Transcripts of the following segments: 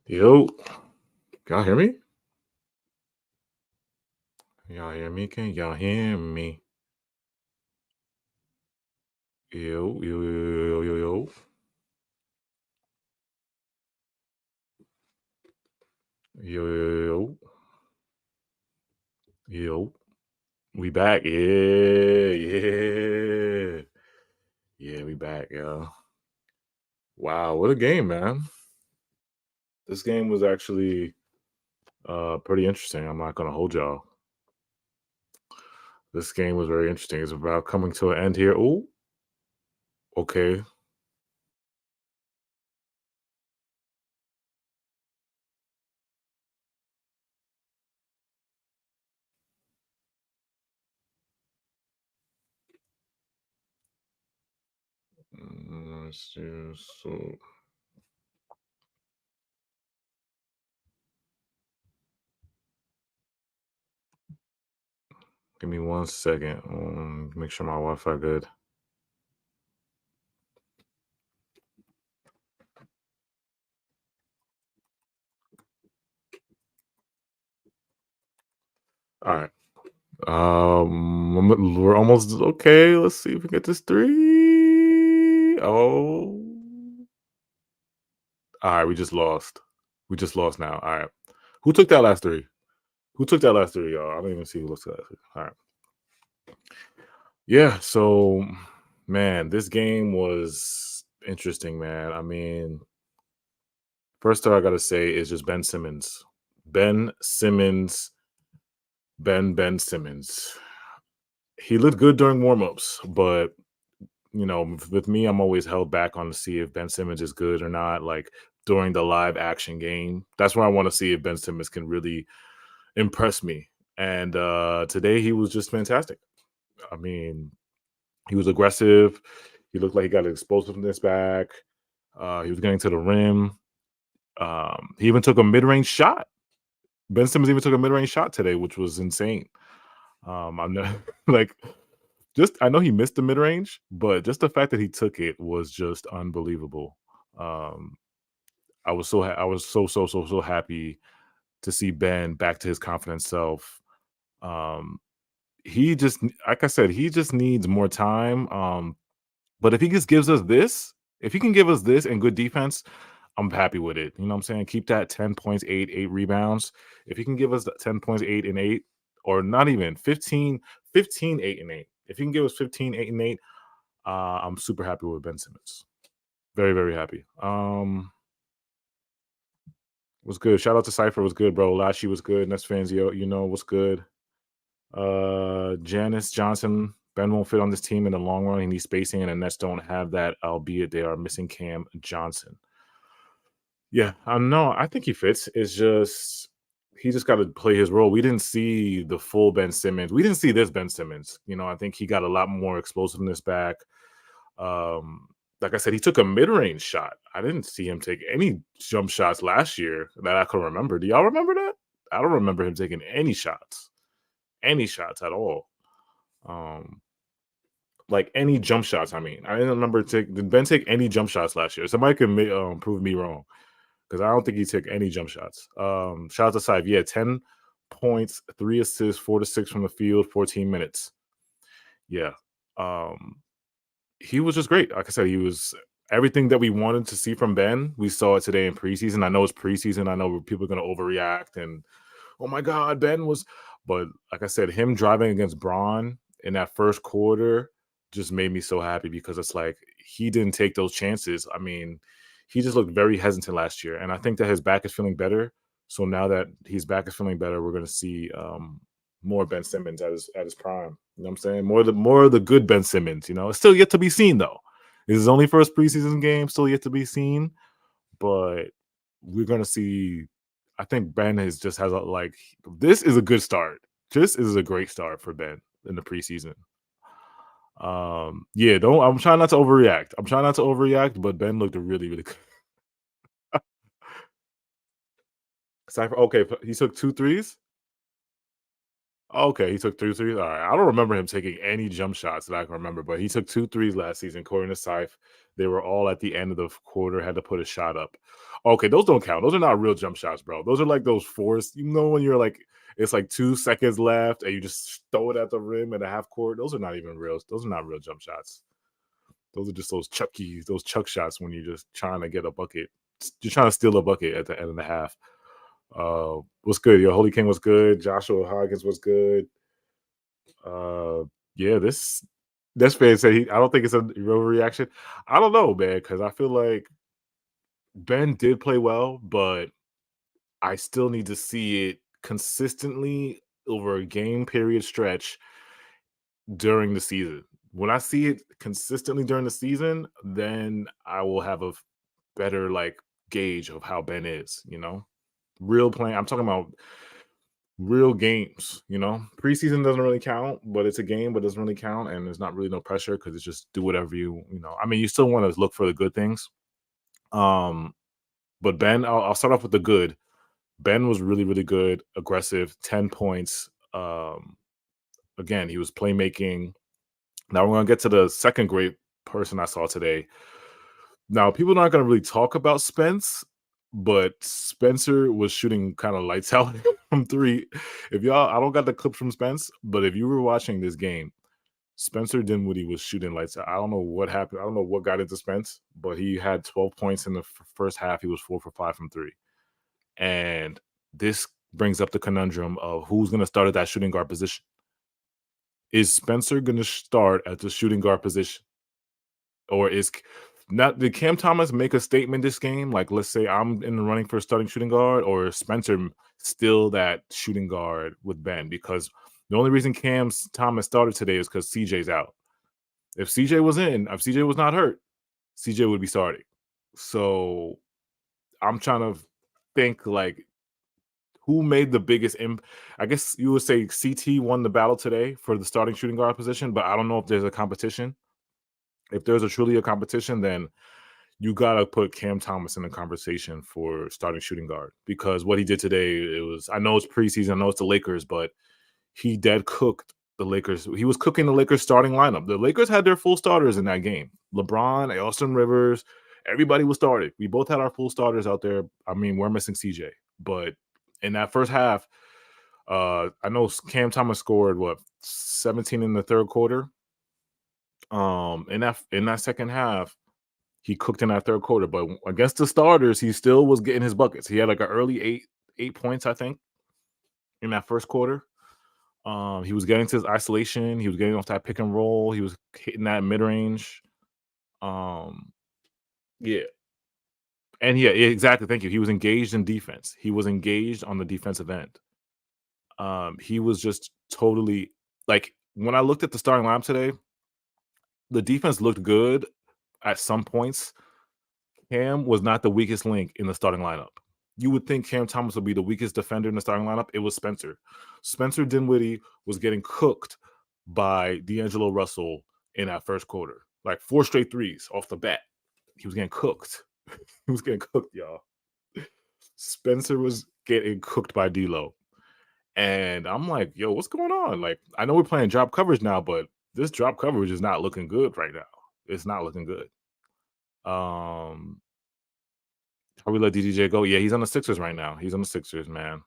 Yo, y'all hear me? Y'all hear me? Can y'all hear me? Yo, yo, yo, yo, yo, yo. Yo, yo, yo, yo. We back. Yeah, yeah. Yeah, we back, yo. Wow, what a game, man. This game was actually pretty interesting. I'm not gonna hold y'all. This game was very interesting. It's about coming to an end here. Oh, okay. Let's see, so give me 1 second. Make sure my Wi-Fi good. All right. We're almost okay. Let's see if we get this three. Oh, all right. We just lost. We just lost now. All right. Who took that last three? Who took that last three, y'all? I don't even see who looks at that. All right. Yeah. So, man, this game was interesting, man. I mean, first thing I gotta say is just Ben Simmons. Ben Simmons. Ben Simmons. He looked good during warmups, but with me, I'm always held back on to see if Ben Simmons is good or not. Like during the live action game, that's where I want to see if Ben Simmons can really impress me. And today, he was just fantastic. I mean, he was aggressive. He looked like he got explosiveness back. He was getting to the rim. He even took a mid-range shot. Ben Simmons even took a mid-range shot today, which was insane. I'm not like just I know he missed the mid-range, but just the fact that he took it was just unbelievable. Um, I was so happy to see Ben back to his confident self. Um, he just like I said, he just needs more time. But if he just gives us this, if he can give us this and good defense, I'm happy with it. You know what I'm saying? Keep that 10 points, 8 rebounds. If he can give us the 10 points, 8 and 8, or not even 15, 15, 8 and 8. If he can give us 15, 8 and 8, I'm super happy with Ben Simmons. Very, very happy. Was good. Shout out to Cypher was good, bro. Lashy was good. Nets fans, what's good. Janice Johnson, Ben won't fit on this team in the long run. He needs spacing, and the Nets don't have that, albeit they are missing Cam Johnson. Yeah, no, I think he fits. It's just he just got to play his role. We didn't see the full Ben Simmons. We didn't see this Ben Simmons. I think he got a lot more explosiveness back. Um, like I said, he took a mid-range shot. I didn't see him take any jump shots last year that I can remember. Do y'all remember that? I don't remember him taking any shots at all. Um, like any jump shots. I mean, I didn't remember did Ben take any jump shots last year? Somebody can prove me wrong because I don't think he took any jump shots. Shout out to Sive. Yeah, 10 points, 3 assists, 4 to 6 from the field, 14 minutes. Yeah. Um, he was just great. Like I said, he was everything that we wanted to see from Ben. We saw it today in preseason. I know it's preseason. I know people are going to overreact and, oh my God, Ben was. But like I said, him driving against Braun in that first quarter just made me so happy because it's like he didn't take those chances. I mean, he just looked very hesitant last year. And I think that his back is feeling better. So now that his back is feeling better, we're going to see more Ben Simmons at his prime. You know what I'm saying? More of the good Ben Simmons, It's still yet to be seen though. This is his only first preseason game, still yet to be seen. But we're gonna see. I think Ben has a this is a good start. This is a great start for Ben in the preseason. Yeah, don't I'm trying not to overreact. I'm trying not to overreact, but Ben looked really, really good. Cypher, okay, he took two threes. Okay, he took 2 threes. All right. I don't remember him taking any jump shots that I can remember, but he took 2 threes last season, according to Syfe. They were all at the end of the quarter, had to put a shot up. Okay, those don't count. Those are not real jump shots, bro. Those are like those forced, when you're like, it's like 2 seconds left and you just throw it at the rim at a half court. Those are not even real. Those are not real jump shots. Those are just those chuck shots when you're just trying to get a bucket. You're trying to steal a bucket at the end of the half. What's good? Yo, Holy King was good. Joshua Hoggins was good. Uh, yeah, this fan said I don't think it's a real reaction. I don't know, man, because I feel like Ben did play well, but I still need to see it consistently over a game period stretch during the season. When I see it consistently during the season, then I will have a better like gauge of how Ben is. Real playing. I'm talking about real games. Preseason doesn't really count, but it's a game, but it doesn't really count, and there's not really no pressure because it's just do whatever you. I mean, you still want to look for the good things. Um, but Ben, I'll start off with the good. Ben was really, really good, aggressive, 10 points. Again, he was playmaking. Now we're gonna get to the second great person I saw today. Now, people are not gonna really talk about Spence, but Spencer was shooting kind of lights out from three. If y'all, I don't got the clip from Spence, but if you were watching this game, Spencer Dinwiddie was shooting lights out. I don't know what happened. I don't know what got into Spence, but he had 12 points in the first half. He was 4 for 5 from three. And this brings up the conundrum of who's going to start at that shooting guard position. Is Spencer going to start at the shooting guard position? Or did Cam Thomas make a statement this game? Like, let's say I'm in the running for starting shooting guard, or is Spencer still that shooting guard with Ben? Because the only reason Cam Thomas started today is because CJ's out. If CJ was if CJ was not hurt, CJ would be starting. So I'm trying to think like who made the biggest I guess you would say CT won the battle today for the starting shooting guard position, but I don't know if there's a competition. If there's truly a competition, then you gotta put Cam Thomas in the conversation for starting shooting guard because what he did today, I know it's preseason, I know it's the Lakers, but he dead cooked the Lakers. He was cooking the Lakers starting lineup. The Lakers had their full starters in that game. LeBron, Austin Rivers, everybody was started. We both had our full starters out there. I mean, we're missing CJ, but in that first half, I know Cam Thomas scored 17 in the third quarter. In that second half, he cooked in that third quarter, but against the starters, he still was getting his buckets. He had like an early eight points, I think, in that first quarter. He was getting to his isolation. He was getting off that pick and roll. He was hitting that mid range. Yeah, and yeah, exactly. Thank you. He was engaged in defense. He was engaged on the defensive end. He was just totally like when I looked at the starting lineup today, the defense looked good at some points. Cam was not the weakest link in the starting lineup. You would think Cam Thomas would be the weakest defender in the starting lineup. It was Spencer. Spencer Dinwiddie was getting cooked by D'Angelo Russell in that first quarter. Like 4 straight threes off the bat. He was getting cooked. He was getting cooked, y'all. Spencer was getting cooked by D'Lo. And I'm like, yo, what's going on? Like, I know we're playing drop coverage now, but this drop coverage is not looking good right now. It's not looking good. How we let DDJ go? Yeah, he's on the Sixers right now. He's on the Sixers, man.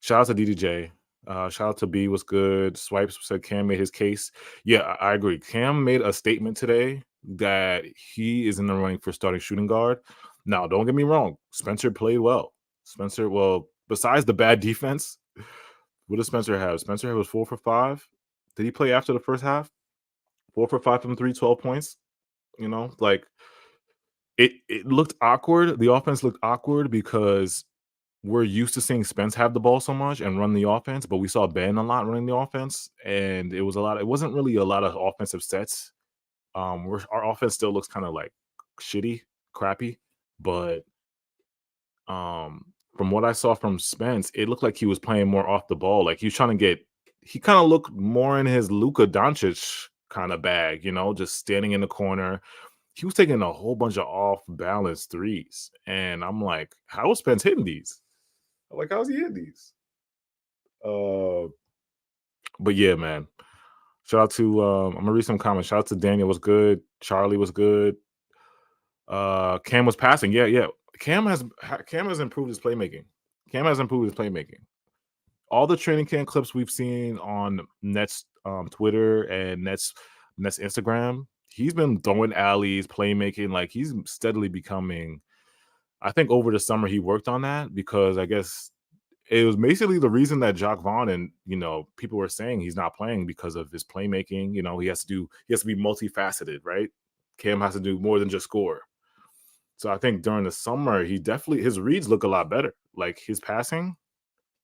Shout out to DDJ. Shout out to B was good. Swipes said Cam made his case. Yeah, I agree. Cam made a statement today that he is in the running for starting shooting guard. Now, don't get me wrong. Spencer played well. Besides the bad defense, what does Spencer have? Spencer was 4 for 5. Did he play after the first half? 4 for 5 from 3, 12 points. Like it looked awkward. The offense looked awkward because we're used to seeing Spence have the ball so much and run the offense, but we saw Ben a lot running the offense, and it wasn't really a lot of offensive sets. Our offense still looks kind of like shitty, crappy, but from what I saw from Spence, it looked like he was playing more off the ball. Like he kind of looked more in his Luka Doncic kind of bag, just standing in the corner. He was taking a whole bunch of off balance threes. And I'm like, how is Spence hitting these? Like, how's he hitting these? But yeah, man. Shout out to I'm gonna read some comments. Shout out to Daniel was good. Charlie was good. Cam was passing. Yeah. Cam has improved his playmaking. All the training camp clips we've seen on Nets Twitter and Nets Instagram, he's been throwing alleys, playmaking, like he's steadily becoming. I think over the summer he worked on that because I guess it was basically the reason that Jacques Vaughn and people were saying he's not playing because of his playmaking. He has to be multifaceted, right? Cam has to do more than just score. So I think during the summer, his reads look a lot better. Like his passing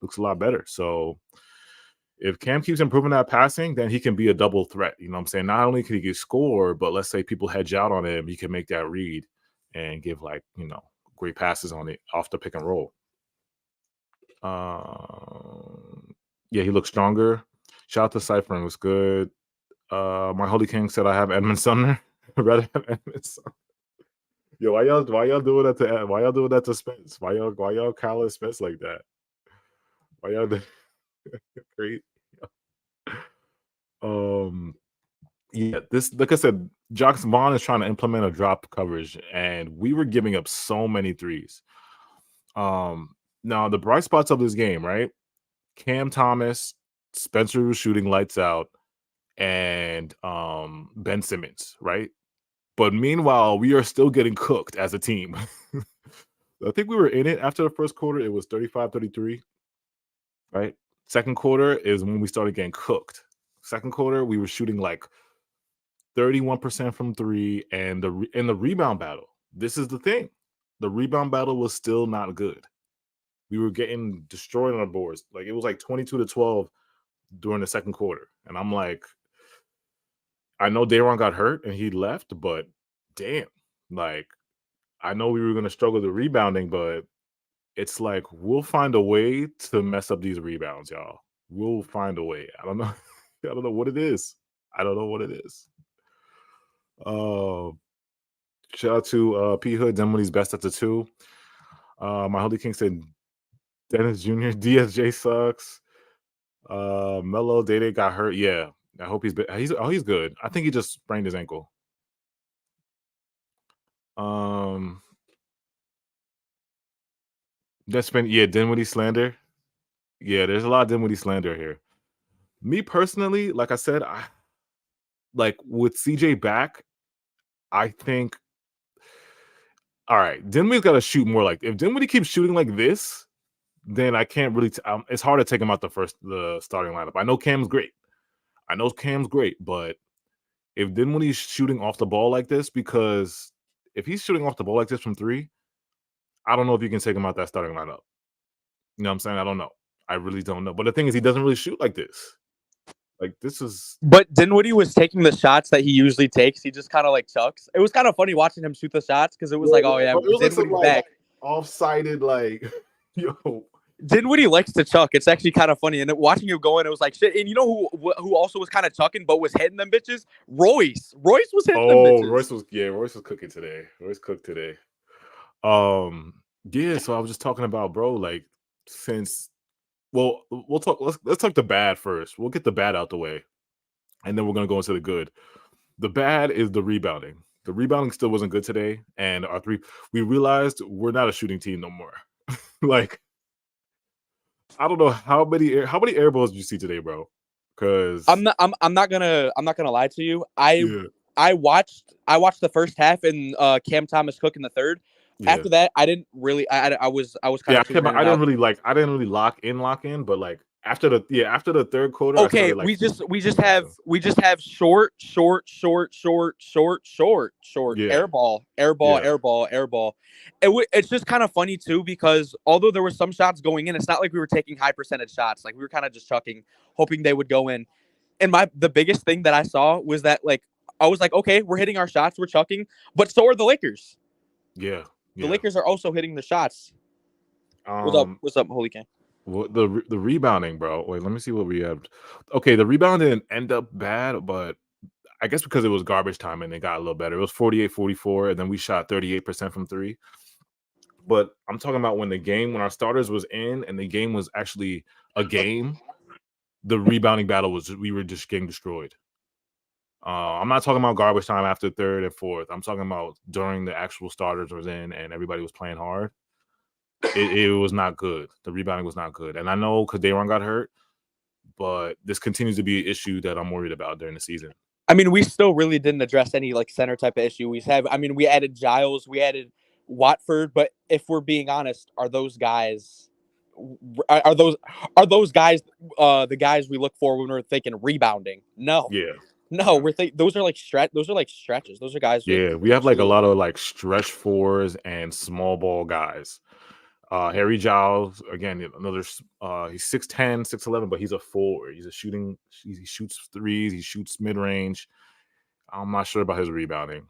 looks a lot better. So if Cam keeps improving that passing, then he can be a double threat. You know what I'm saying? Not only can he get score, but let's say people hedge out on him, he can make that read and give great passes on it off the pick and roll. Yeah, he looks stronger. Shout out to Cypher, was good. My Holy King said I have Edmund Sumner. Rather have Edmund Sumner. Yo, why y'all doing that to Spence? Why y'all calling Spence like that? Why y'all great? Yeah, this, like I said, Jacques Vaughn is trying to implement a drop coverage, and we were giving up so many threes. Now the bright spots of this game, right? Cam Thomas, Spencer was shooting lights out, and Ben Simmons, right? But meanwhile, we are still getting cooked as a team. I think we were in it after the first quarter. It was 35-33, right? Second quarter is when we started getting cooked. Second quarter, we were shooting like 31% from three, and in the rebound battle, this is the thing. The rebound battle was still not good. We were getting destroyed on our boards. Like it was like 22-12 during the second quarter. And I'm like, I know Dayron got hurt and he left, but damn, like I know we were going to struggle with rebounding, but it's like we'll find a way to mess up these rebounds, y'all. We'll find a way. I don't know. I don't know what it is. Shout out to P Hood. Dinwiddie's best at the two. My Holy King said Dennis Jr. DSJ sucks. Melo Day got hurt. Yeah, I hope he's good. I think he just sprained his ankle. That's been Dinwiddie slander. Yeah, there's a lot of Dinwiddie slander here. Me personally, like I said, I like with CJ back, I think. All right, Dinwiddie's got to shoot more. Like if Dinwiddie keeps shooting like this, then I can't really. It's hard to take him out the starting lineup. I know Cam's great, but if Dinwiddie's shooting off the ball like this, because if he's shooting off the ball like this from three, I don't know if you can take him out that starting lineup. You know what I'm saying? I don't know. I really don't know. But the thing is, he doesn't really shoot like this. Like this is. But Dinwiddie was taking the shots that he usually takes. He just kind of like chucks. It was kind of funny watching him shoot the shots because it was like, oh yeah, it was Dinwiddie's like back. Off-sided, like yo. Dinwiddie likes to chuck. It's actually kind of funny. And watching him go in, it was like shit. And you know who also was kind of chucking but was hitting them bitches? Royce was hitting them bitches. Royce was cooking today. Royce cooked today. Yeah, so I was just talking about, bro, like since we'll talk let's talk the bad first. We'll get the bad out the way. And then we're gonna go into the good. The bad is the rebounding. The rebounding still wasn't good today. And we realized we're not a shooting team no more. Like I don't know how many air balls did you see today, bro? Because I'm not gonna lie to you. I watched the first half and Cam Thomas Cook in the third. Yeah. After that, I didn't really. I was kind of. I didn't really lock in, but like after the third quarter. Okay, we just have short. Yeah. Air ball. It's just kind of funny too because although there were some shots going in, it's not like we were taking high percentage shots. Like we were kind of just chucking, hoping they would go in. And the biggest thing that I saw was that like I was like, okay, we're hitting our shots, we're chucking, but so are the Lakers. Yeah. The Lakers are also hitting the shots. What's up, Holy King? Well, the rebounding, bro. Wait, let me see what we have. Okay, the rebound didn't end up bad, but I guess because it was garbage time and it got a little better. It was 48-44, and then we shot 38% from three. But I'm talking about when our starters was in and the game was actually a game. the rebounding battle we were just getting destroyed. I'm not talking about garbage time after third and fourth. I'm talking about during the actual starters was in and everybody was playing hard. It was not good. The rebounding was not good. And I know because Dayron got hurt, but this continues to be an issue that I'm worried about during the season. I mean, we still really didn't address any like center type of issue we have. I mean, we added Giles, we added Watford, but if we're being honest, are those guys those guys the guys we look for when we're thinking rebounding? No. Yeah. No, those are like stretches. Those are guys. Yeah, we have like a lot of like stretch fours and small ball guys. Harry Giles, again, another he's 6'10, 6'11, but he's a forward. He shoots threes, he shoots mid-range. I'm not sure about his rebounding.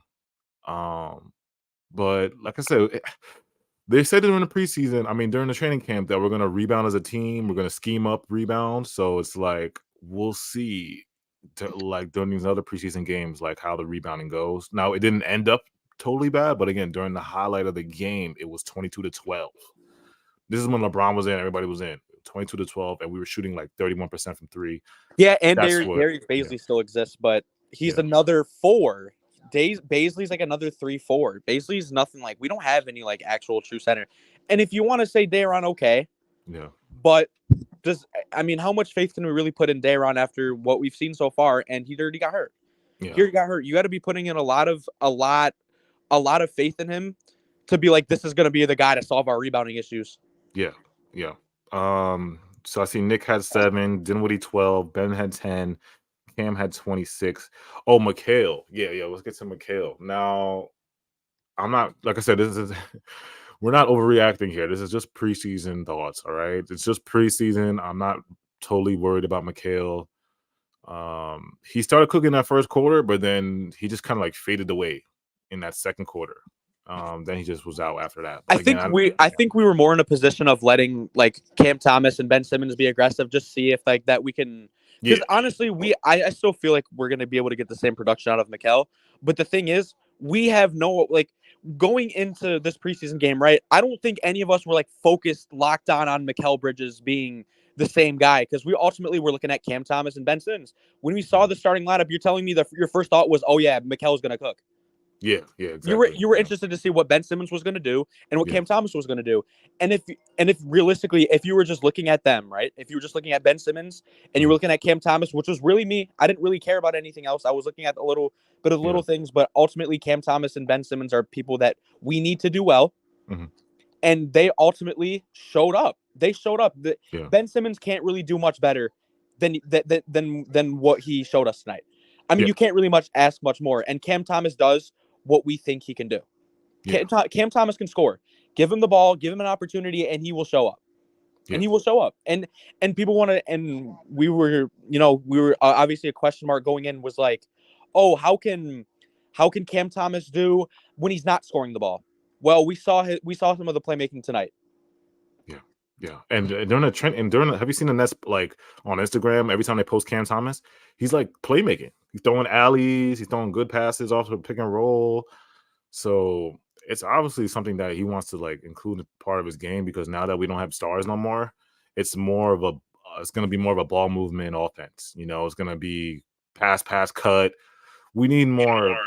But like I said, they said during the preseason, I mean, during the training camp, that we're gonna rebound as a team, we're gonna scheme up rebound. So it's like we'll see like during these other preseason games, like how the rebounding goes. Now it didn't end up totally bad, but again, during the highlight of the game, it was 22-12. This is when LeBron was in, everybody was in 22-12, and we were shooting like 31% from three. Yeah, and Darius Baisley still exists, but he's another 4. Baisley's like another 3-4. Baisley's nothing like we don't have any like actual true center. And if you want to say Dayron, okay. Yeah. But how much faith can we really put in Dayron after what we've seen so far? And he already got hurt. Yeah. He already got hurt. You got to be putting in a lot of faith in him to be like, this is going to be the guy to solve our rebounding issues. Yeah. Yeah. So I see Nick had 7, Dinwiddie 12, Ben had 10, Cam had 26. Oh, Mikal. Yeah. Let's get to Mikal. Now, I'm not, like I said, we're not overreacting here. This is just preseason thoughts, all right? It's just preseason. I'm not totally worried about Mikal. He started cooking that first quarter, but then he just kind of like faded away in that second quarter. Then he just was out after that. But I think we were more in a position of letting like Cam Thomas and Ben Simmons be aggressive, just see if like that we can. Because honestly, I still feel like we're gonna be able to get the same production out of Mikal. But the thing is, we have no like going into this preseason game, right? I don't think any of us were like focused, locked on Mikal Bridges being the same guy, because we ultimately were looking at Cam Thomas and Ben Simmons. When we saw the starting lineup, you're telling me that your first thought was, oh yeah, Mikal's gonna cook. Yeah, exactly. You were interested to see what Ben Simmons was going to do and what Cam Thomas was going to do. And if realistically, if you were just looking at them, right? If you were just looking at Ben Simmons and you were looking at Cam Thomas, which was really me, I didn't really care about anything else. I was looking at a little bit of little things, but ultimately Cam Thomas and Ben Simmons are people that we need to do well. Mm-hmm. And they ultimately showed up. They showed up. Ben Simmons can't really do much better than what he showed us tonight. I mean, you can't really ask much more. And Cam Thomas does what we think he can do. Cam Thomas can score. Give him the ball, give him an opportunity, and he will show up. And he will show up. And people want to, and we were obviously a question mark going in was like, oh, how can Cam Thomas do when he's not scoring the ball? Well, we saw some of the playmaking tonight. Yeah. And during the trend, have you seen the Nets like on Instagram? Every time they post Cam Thomas, he's like playmaking. He's throwing alleys. He's throwing good passes off of pick and roll. So it's obviously something that he wants to like include as part of his game, because now that we don't have stars no more, it's going to be more of a ball movement offense. You know, it's going to be pass, cut. We need more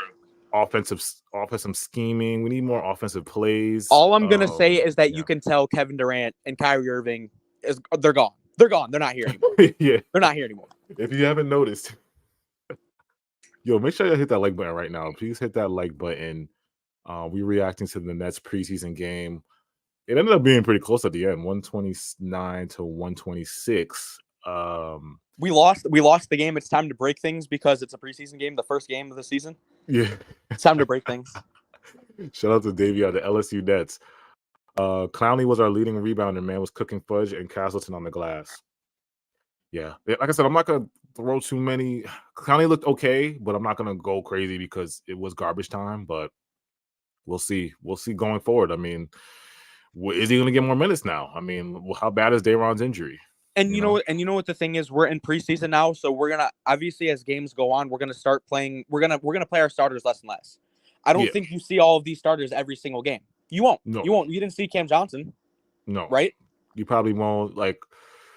offensive scheming. We need more offensive plays. All I'm gonna say is that you can tell Kevin Durant and Kyrie Irving they're gone. They're gone. They're not here anymore. They're not here anymore. If you haven't noticed, make sure you hit that like button right now. Please hit that like button. We're reacting to the Nets preseason game. It ended up being pretty close at the end, 129-126. We lost the game. It's time to break things because it's a preseason game, the first game of the season. Yeah. It's time to break things. Shout out to Davey at the LSU Nets. Clowney was our leading rebounder, man, was cooking fudge, and Castleton on the glass. Yeah. Like I said, I'm not going to throw too many. Clowney looked okay, but I'm not going to go crazy because it was garbage time, but we'll see. We'll see going forward. I mean, is he going to get more minutes now? I mean, how bad is Dayron's injury? And you know what the thing is, we're in preseason now, so we're gonna obviously as games go on, we're gonna start playing. We're gonna play our starters less and less. I don't think you see all of these starters every single game. You won't. No. You won't. You didn't see Cam Johnson. No. Right? You probably won't. Like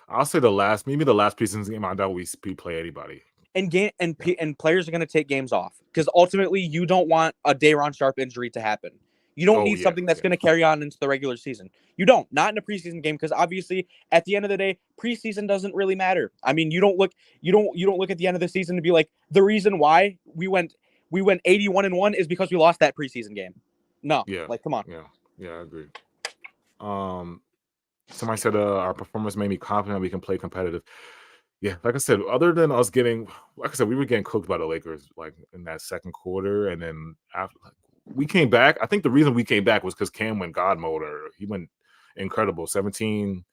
I'll say maybe the last preseason game. I doubt we play anybody. And players are going to take games off because ultimately you don't want a Day'Ron Sharpe injury to happen. You don't need something that's going to carry on into the regular season. You don't, not in a preseason game, because obviously at the end of the day, preseason doesn't really matter. I mean, you don't look at the end of the season to be like, the reason why we went 81-1 is because we lost that preseason game. No, like, come on. Yeah, I agree. Somebody said our performance made me confident we can play competitive. Yeah, like I said, other than us getting, like I said, we were getting cooked by the Lakers like in that second quarter, and then after we came back. I think the reason we came back was because Cam went God mode, or he went incredible. 17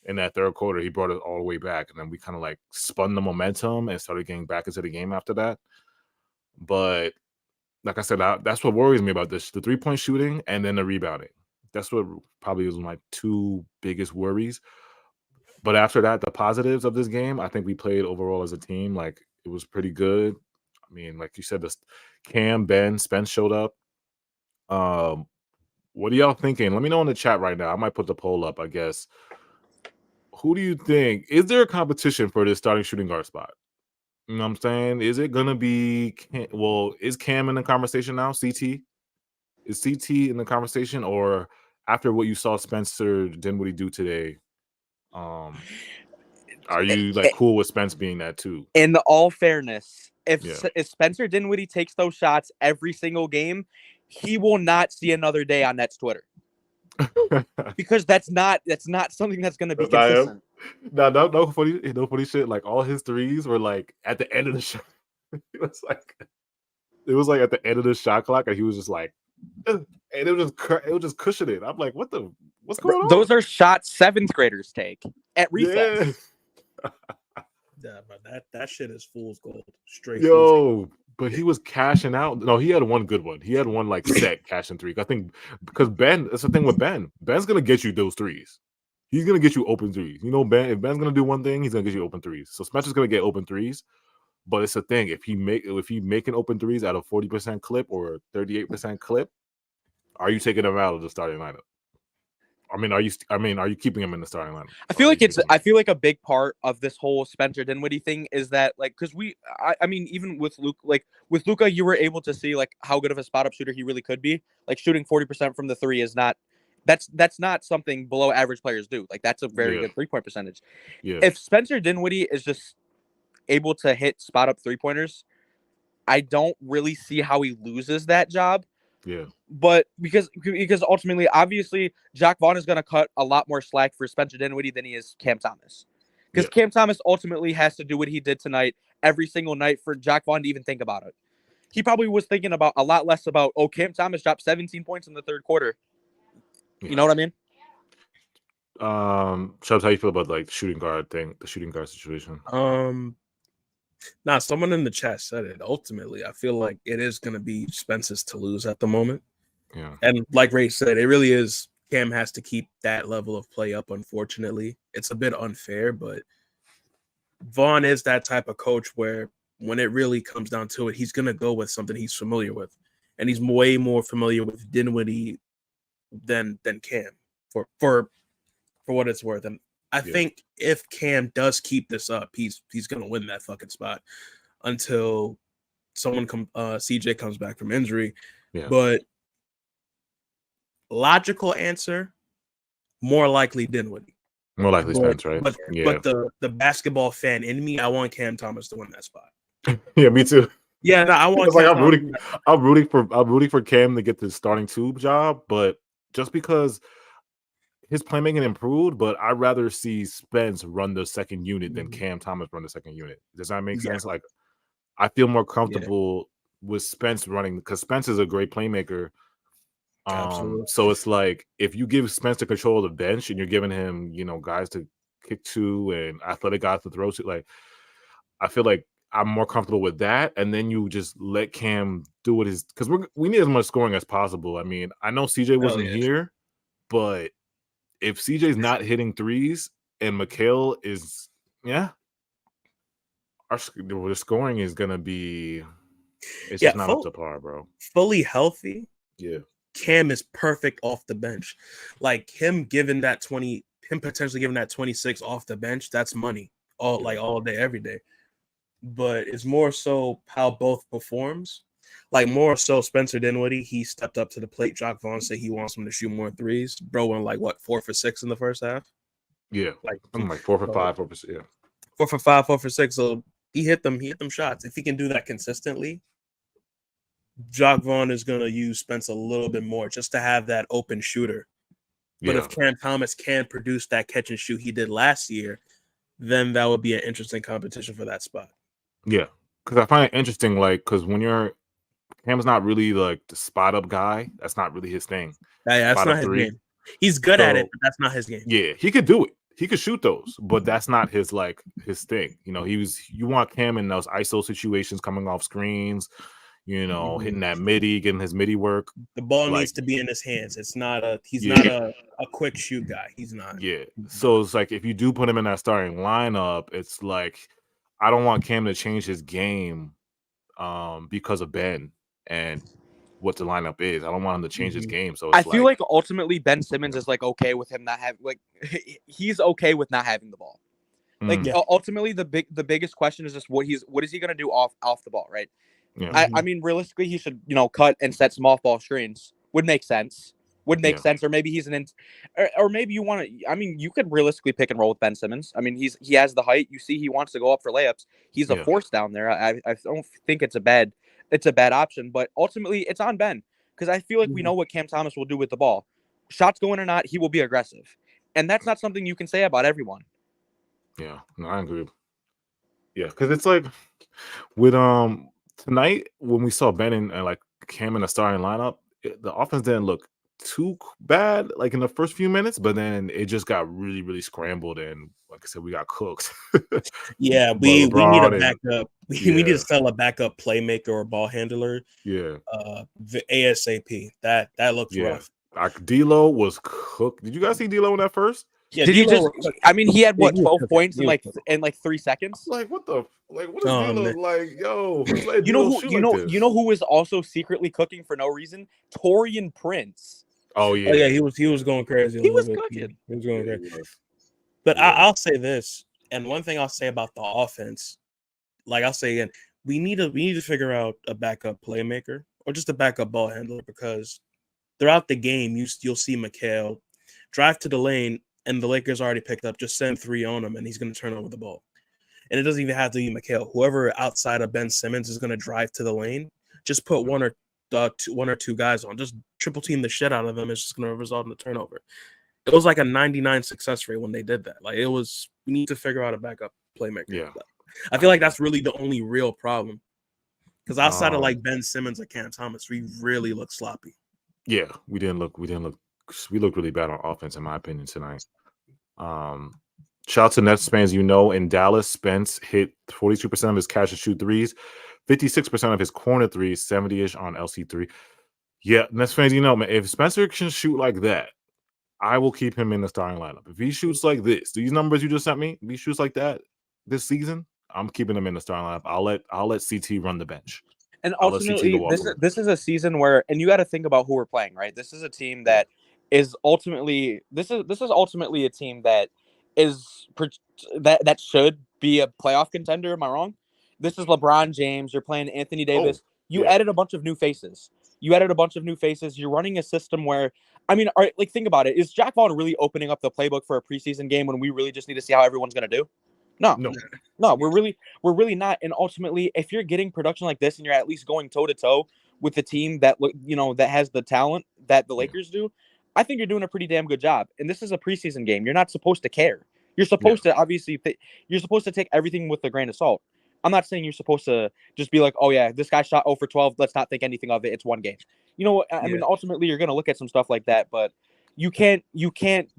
in that third quarter, he brought it all the way back, and then we kind of like spun the momentum and started getting back into the game after that. But like I said, that's what worries me about this: the 3-point shooting and then the rebounding. That's what probably was my two biggest worries. But after that, the positives of this game, I think we played overall as a team. Like, it was pretty good. I mean, like you said, this Cam, Ben, Spence showed up. What are y'all thinking? Let me know in the chat right now. I might put the poll up, I guess. Who do you think? Is there a competition for this starting shooting guard spot? You know what I'm saying? Is it going to be is Cam in the conversation now? CT? Is CT in the conversation? Or after what you saw Spencer Dinwiddie do today, are you like cool with Spence being that too? In all fairness, if Spencer Dinwiddie takes those shots every single game, he will not see another day on Nets Twitter. Because that's not something that's going to be consistent. No funny shit. Like, all his threes were like at the end of the shot. It was like at the end of the shot clock, and he was just like, and it was just cushioning. I'm like, what's going on? Those are shots 7th graders take at recess. Yeah, but that shit is fool's gold. Straight. Yo, but he was cashing out. No, he had one good one. He had one like set cashing three. I think because Ben, that's the thing with Ben. Ben's gonna get you those threes. He's gonna get you open threes. You know, if Ben's gonna do one thing, he's gonna get you open threes. So Spencer's gonna get open threes. But it's a thing. If he making open threes at a 40% clip or 38% clip, are you taking them out of the starting lineup? Are you keeping him in the starting lineup? I feel like a big part of this whole Spencer Dinwiddie thing is that, like, because even with Luka, you were able to see like how good of a spot up shooter he really could be. Like, shooting 40% from the three is not that's not something below average players do. Like, that's a very good 3-point percentage. Yeah. If Spencer Dinwiddie is just able to hit spot up 3-pointers, I don't really see how he loses that job. Yeah. But because ultimately, obviously, Jacque Vaughn is going to cut a lot more slack for Spencer Dinwiddie than he is Cam Thomas. Because Cam Thomas ultimately has to do what he did tonight every single night for Jacque Vaughn to even think about it. He probably was thinking about a lot less about, Cam Thomas dropped 17 points in the third quarter. Yeah. You know what I mean? Chubbs, how you feel about like the shooting guard situation? Someone in the chat said it. Ultimately, I feel like it is going to be Spence's to lose at the moment. Yeah. And like Ray said, it really is. Cam has to keep that level of play up, unfortunately. It's a bit unfair, but Vaughn is that type of coach where when it really comes down to it, he's going to go with something he's familiar with. And he's way more familiar with Dinwiddie than Cam for what it's worth. And I think if Cam does keep this up, he's going to win that fucking spot until CJ comes back from injury. Yeah. But logical answer, more likely Dinwiddie. More likely Spence, right? But the basketball fan in me, I want Cam Thomas to win that spot. Yeah, me too. Yeah, no, I want. Like, I'm rooting for Cam to get the starting 2 job, but just because his playmaking improved, but I'd rather see Spence run the second unit than Cam Thomas run the second unit. Does that make sense? Like, I feel more comfortable with Spence running because Spence is a great playmaker. So it's like if you give Spence the control of the bench and you're giving him, guys to kick to and athletic guys to throw to, like, I feel like I'm more comfortable with that. And then you just let Cam do what because we need as much scoring as possible. I mean, I know CJ wasn't here, but if CJ's not hitting threes and Mikal is, the scoring is gonna be, it's just not up to par, bro. Fully healthy. Yeah. Cam is perfect off the bench. Like, him giving that 20 him potentially giving that 26 off the bench, that's money all day, every day. But it's more so how both performs. Like more so Spencer Dinwiddie, he stepped up to the plate. Jacques Vaughn said he wants him to shoot more threes. Bro went like 4 for 6 in the first half. Yeah, Like I'm like 4 for 5, 4%. Yeah, 4 for 5, 4 for 6. So he hit them shots. If he can do that consistently, Jacques Vaughn is gonna use Spence a little bit more just to have that open shooter. But if Cam Thomas can produce that catch and shoot he did last year, then that would be an interesting competition for that spot. Yeah, because I find it interesting, like, because when Cam's not really like the spot up guy. That's not really his thing. Yeah, that's not his game. He's good at it, but that's not his game. Yeah, he could do it. He could shoot those, but that's not his thing. You know, you want Cam in those ISO situations, coming off screens, hitting that midi, getting his midi work. The ball needs to be in his hands. It's not he's not a quick shoot guy. He's not. Yeah. So it's like if you do put him in that starting lineup, it's like I don't want Cam to change his game because of Ben and what the lineup is. I don't want him to change his game. So I feel like ultimately Ben Simmons is like okay with him not having he's okay with not having the ball. Ultimately the biggest question is just what is he gonna do off the ball, right? Yeah. I mean realistically he should cut and set some off ball screens. Would make sense. Or maybe he's or maybe you want to. I mean, you could realistically pick and roll with Ben Simmons. I mean, he has the height. You see, he wants to go up for layups. He's a force down there. I don't think it's a bad option, but ultimately it's on Ben because I feel like we know what Cam Thomas will do with the ball. Shots going or not, he will be aggressive, and that's not something you can say about everyone. Yeah, no, I agree. Yeah, because it's like with tonight when we saw Ben and like Cam in the starting lineup, the offense didn't look too bad like in the first few minutes, but then it just got really, really scrambled, and like I said, we got cooked. Yeah, we need a backup. We need to sell a backup playmaker or ball handler. Yeah, the ASAP. That looks rough. Like D'Lo was cooked. Did you guys see D'Lo in that first? Yeah, did he just? I mean, he had 12 points in 3 seconds. Like what the? Like what is D'Lo like? Yo, you know who was also secretly cooking for no reason? Taurean Prince. Oh yeah, he was going crazy. He was cooking. He was going crazy. But I'll say this, and one thing I'll say about the offense, like I'll say again, we need to figure out a backup playmaker or just a backup ball handler because throughout the game you'll see Mikal drive to the lane and the Lakers already picked up. Just send 3 on him and he's going to turn over the ball. And it doesn't even have to be Mikal. Whoever outside of Ben Simmons is going to drive to the lane, just put one or two guys on. Just triple team the shit out of them. It's just going to result in a turnover. It was like a 99% success rate when they did that. Like we need to figure out a backup playmaker. Yeah. I feel like that's really the only real problem. Because outside of like Ben Simmons or Cam Thomas, we really look sloppy. Yeah, we looked really bad on offense, in my opinion, tonight. Shout out to Nets fans, in Dallas, Spence hit 42% of his catch and shoot threes, 56% of his corner threes, 70-ish on LC3. Yeah, Nets fans, man, if Spencer can shoot like that, I will keep him in the starting lineup. If he shoots like this, these numbers you just sent me, if he shoots like that this season, I'm keeping him in the starting lineup. I'll let CT run the bench. And ultimately, this is a season where, and you got to think about who we're playing, right? This is a team that is ultimately a team that is that should be a playoff contender. Am I wrong? This is LeBron James. You're playing Anthony Davis. Added a bunch of new faces. You're running a system where, I mean, think about it. Is Jacques Vaughn really opening up the playbook for a preseason game when we really just need to see how everyone's going to do? No, we're really not. And ultimately, if you're getting production like this and you're at least going toe to toe with the team that that has the talent that the Lakers do, I think you're doing a pretty damn good job. And this is a preseason game. You're not supposed to care. You're supposed to obviously you're supposed to take everything with a grain of salt. I'm not saying you're supposed to just be like, oh yeah, this guy shot 0 for 12. Let's not think anything of it. It's one game. I mean, ultimately you're going to look at some stuff like that, but you can't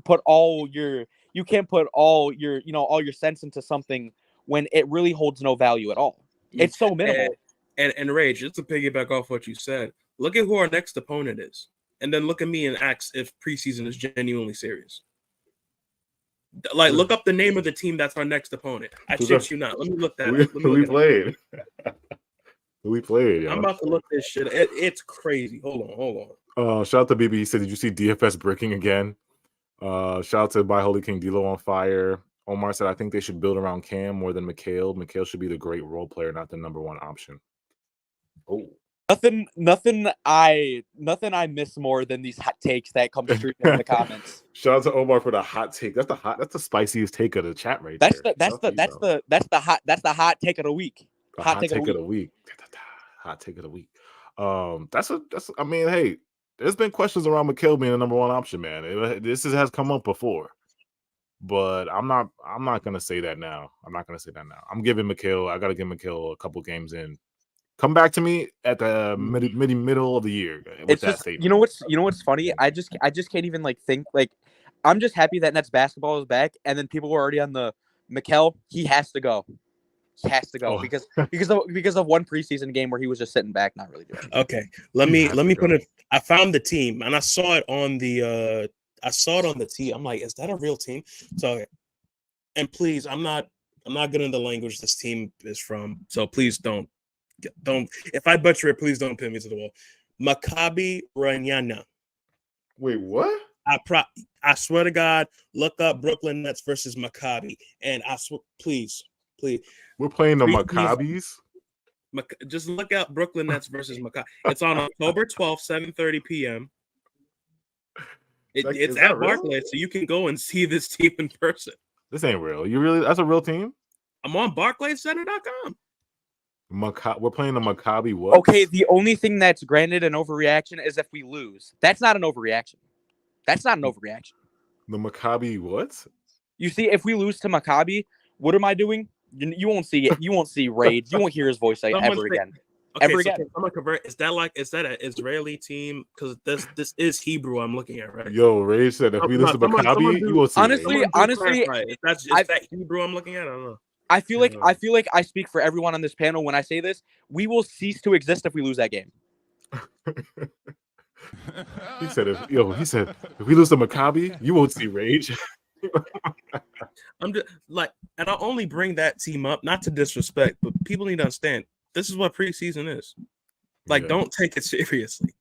put all your all your sense into something when it really holds no value at all. It's so minimal. And Rage, just to piggyback off what you said, look at who our next opponent is, and then look at me and ask if preseason is genuinely serious. Like, look up the name of the team that's our next opponent. I shit you not. Let me look that up. We played. We played. I'm about to look this shit. It's crazy. Hold on. Shout out to BB. He said, "Did you see DFS breaking again?" Shout out to My Holy King D'Lo on fire. Omar said, I think they should build around Cam more than Mikal. Mikal should be the great role player, not the number one option. Oh. Nothing I miss more than these hot takes that come streaming in the comments. Shout out to Omar for the hot take. That's the spiciest take of the chat right That's there. That's the hot take of the week. The hot take of the week. Hot take of the week. That's I mean, hey, there's been questions around Mikal being the number one option, man. This has come up before. But I'm not gonna say that now. I'm giving Mikal, I gotta give Mikal a couple games in. Come back to me at the middle of the year with it's that just, statement. You know what's funny? I just can't even think I'm just happy that Nets basketball is back, and then people were already on the Mikal. He has to go. Because of one preseason game where he was just sitting back, not really doing anything. Okay, let me put it. I found the team and I saw it on the tee. I'm like, is that a real team? So, and please, I'm not good in the language this team is from. So please don't. If I butcher it, please don't pin me to the wall. Maccabi Ranyana. Wait, what? I swear to God, look up Brooklyn Nets versus Maccabi, and I swear, please. We're playing the Maccabis. Just look out Brooklyn Nets versus Maccabi. It's on October 12th, 7:30 p.m. It's at Barclays, so you can go and see this team in person. This ain't real. That's a real team? I'm on BarclaysCenter.com. We're playing the Maccabi what? Okay, the only thing that's granted an overreaction is if we lose. That's not an overreaction. The Maccabi what? You see, if we lose to Maccabi, what am I doing? You won't see it. You won't see rage. You won't hear his voice ever again. Is that an Israeli team? Because this is Hebrew I'm looking at, right? Yo, Rage said if we listen to Maccabi, you will see. Honestly, is that Hebrew I'm looking at? I don't know. I feel like I speak for everyone on this panel when I say this. We will cease to exist if we lose that game. He said if we lose to Maccabi, you won't see Rage. I'm just and I only bring that team up not to disrespect, but people need to understand this is what preseason is. Don't take it seriously.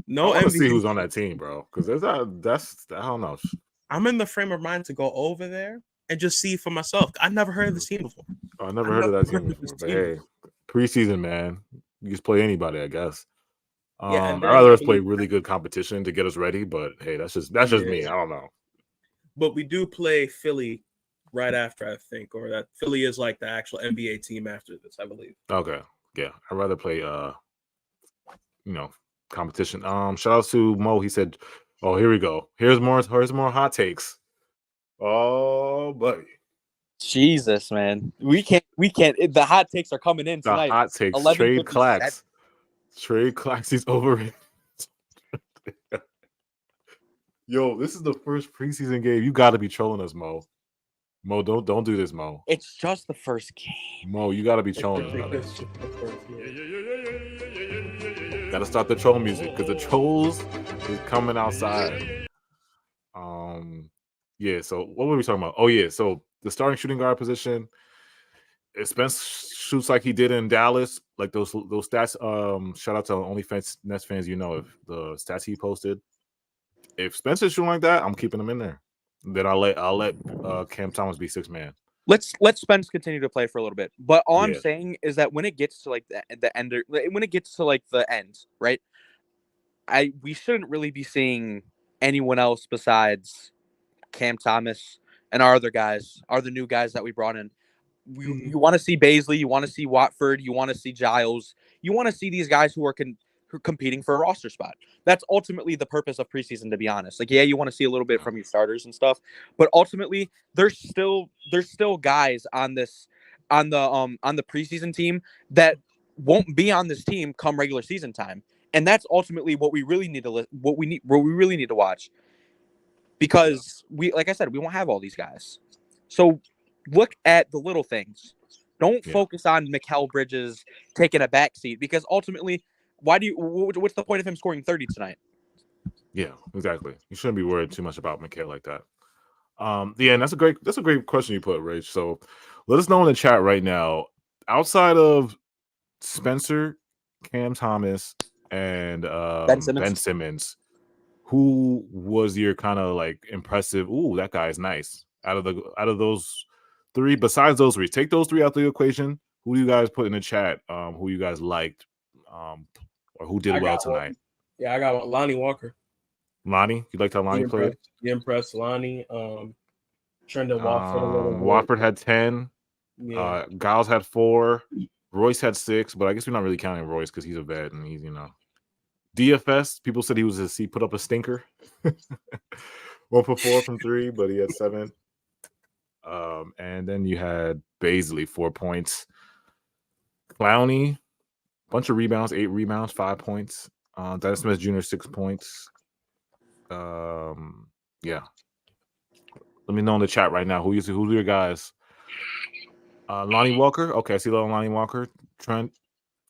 No, I want to see who's on that team, bro. Because that's I don't know. I'm in the frame of mind to go over there and just see for myself. I've never heard of this team before. I never heard of that team before. But hey, preseason, man, you just play anybody, I guess. I'd rather us play really good competition to get us ready, but hey, that's just me. I don't know. But we do play Philly right after, I think, or that Philly is like the actual NBA team after this, I believe. Okay, yeah, I'd rather play competition. Shout out to Mo. He said, "Oh, here we go. Here's more hot takes." Oh, buddy. Jesus, man, we can't. The hot takes are coming in tonight. The hot takes. Trade Clax. Trade Clax. He's overrated. Yo, this is the first preseason game. You got to be trolling us, Mo. Mo, don't do this, Mo. It's just the first game. Mo, you got to be trolling us. Got to start the troll music because the trolls is coming outside. Yeah. So what were we talking about? Oh yeah. So the starting shooting guard position. If Spence shoots like he did in Dallas, like those stats. Shout out to OnlyFans Nets fans. You know, if the stats he posted. If Spencer's shooting like that, I'm keeping him in there. Then I'll let Cam Thomas be sixth man. Let's Spence continue to play for a little bit. But all I'm saying is that when it gets to like the end, when it gets to like the ends, right? We shouldn't really be seeing anyone else besides Cam Thomas and our other guys, are the new guys that we brought in. You want to see Baisley, you want to see Watford, you want to see Giles, you want to see these guys who are competing for a roster spot. That's ultimately the purpose of preseason, to be honest. Like, yeah, you want to see a little bit from your starters and stuff, but ultimately there's still guys on the preseason team that won't be on this team come regular season time. And that's ultimately what we really need to watch. Because like I said, we won't have all these guys. So look at the little things. Don't focus on Mikal Bridges taking a backseat, because ultimately, what's the point of him scoring 30 tonight? Yeah, exactly. You shouldn't be worried too much about Mikal like that. And that's a great question you put, Rach. So let us know in the chat right now. Outside of Spencer, Cam Thomas, and Ben Simmons, who was your kind of like impressive? Ooh, that guy is nice. Out of those three, besides those three, take those three out the equation. Who do you guys put in the chat? Who you guys liked, or who did I well got one. tonight? Yeah, I got one. Lonnie Walker. Lonnie, you liked how Lonnie played? You impressed Lonnie. Trendon Watford a little bit. Watford had 10. Yeah. Giles had 4. Royce had 6, but I guess we're not really counting Royce because he's a vet and he's DFS. People said he put up a stinker. 1 for 4 from 3, but he had 7. And then you had Baisley 4 points. Clowney, bunch of rebounds, 8 rebounds, 5 points. Dennis Smith Jr. 6 points. Yeah. Let me know in the chat right now who's your guys. Lonnie Walker. Okay, I see little Lonnie Walker. Trent.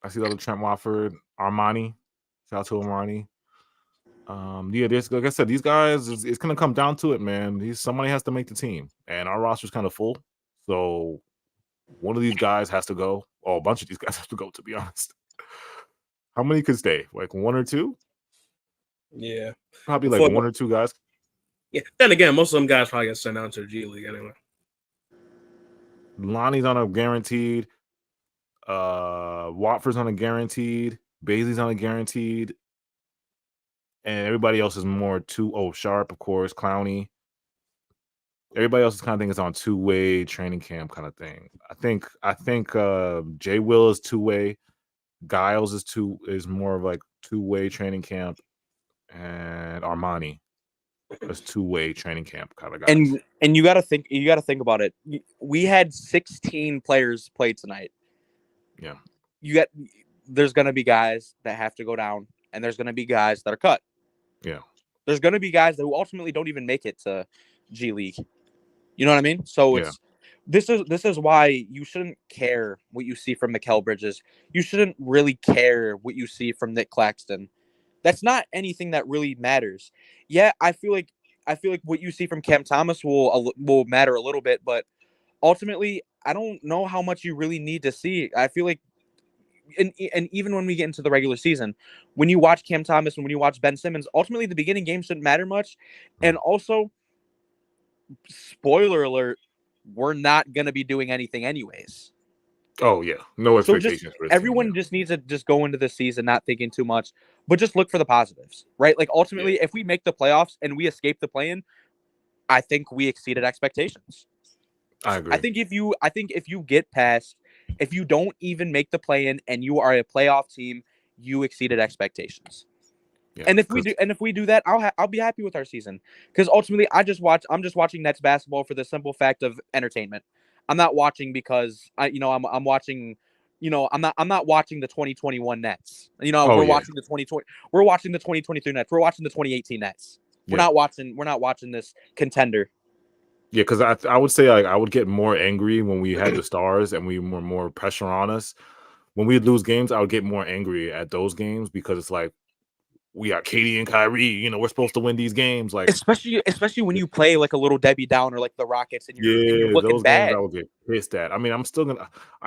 I see little Trent Watford. Armani. Shout out to Armani. Yeah, like I said, these guys, it's gonna come down to it, man. Somebody has to make the team, and our roster's kind of full. So one of these guys has to go. Oh, a bunch of these guys have to go, to be honest. How many could stay? Like 1 or 2? Yeah. Probably like 1 or 2 guys. Yeah. Then again, most of them guys probably get sent down to the G League anyway. Lonnie's on a guaranteed. Watford's on a guaranteed. Baisley's on a guaranteed. And everybody else is more Sharp, of course, Clowney. Everybody else is kind of thing is on 2-way training camp kind of thing. I think Jay Will is 2-way. Giles is more of like 2-way training camp, and Armani is 2-way training camp kind of guys. And you got to think about it. We had 16 players play tonight. Yeah. There's going to be guys that have to go down, and there's going to be guys that are cut. Yeah. There's going to be guys who ultimately don't even make it to G League. You know what I mean? So this is why you shouldn't care what you see from Mikal Bridges. You shouldn't really care what you see from Nick Claxton. That's not anything that really matters. Yeah, I feel like what you see from Cam Thomas will matter a little bit, but ultimately, I don't know how much you really need to see. I feel like, and even when we get into the regular season, when you watch Cam Thomas and when you watch Ben Simmons, ultimately the beginning game shouldn't matter much. And also, spoiler alert, we're not going to be doing anything anyways. Oh, yeah. No expectations. So everyone just needs to just go into the season not thinking too much, but just look for the positives, right? Like, ultimately, if we make the playoffs and we escape the play-in, I think we exceeded expectations. I agree. I think if you get past, if you don't even make the play-in and you are a playoff team, you exceeded expectations. Yeah, and if we do that, I'll be happy with our season, because ultimately I'm just watching Nets basketball for the simple fact of entertainment. I'm not watching because I'm watching, I'm not watching the 2021 Nets. Watching the 2020. We're watching the 2023 Nets. We're watching the 2018 Nets. We're not watching this contender. Yeah, because I would say I would get more angry when we had the stars and we were more pressure on us. When we'd lose games, I would get more angry at those games because it's like, we got Katie and Kyrie. We're supposed to win these games. Like, especially when you play like a little Debbie Downer, like the Rockets, and you're looking those bad. Games I would get pissed at. I mean, I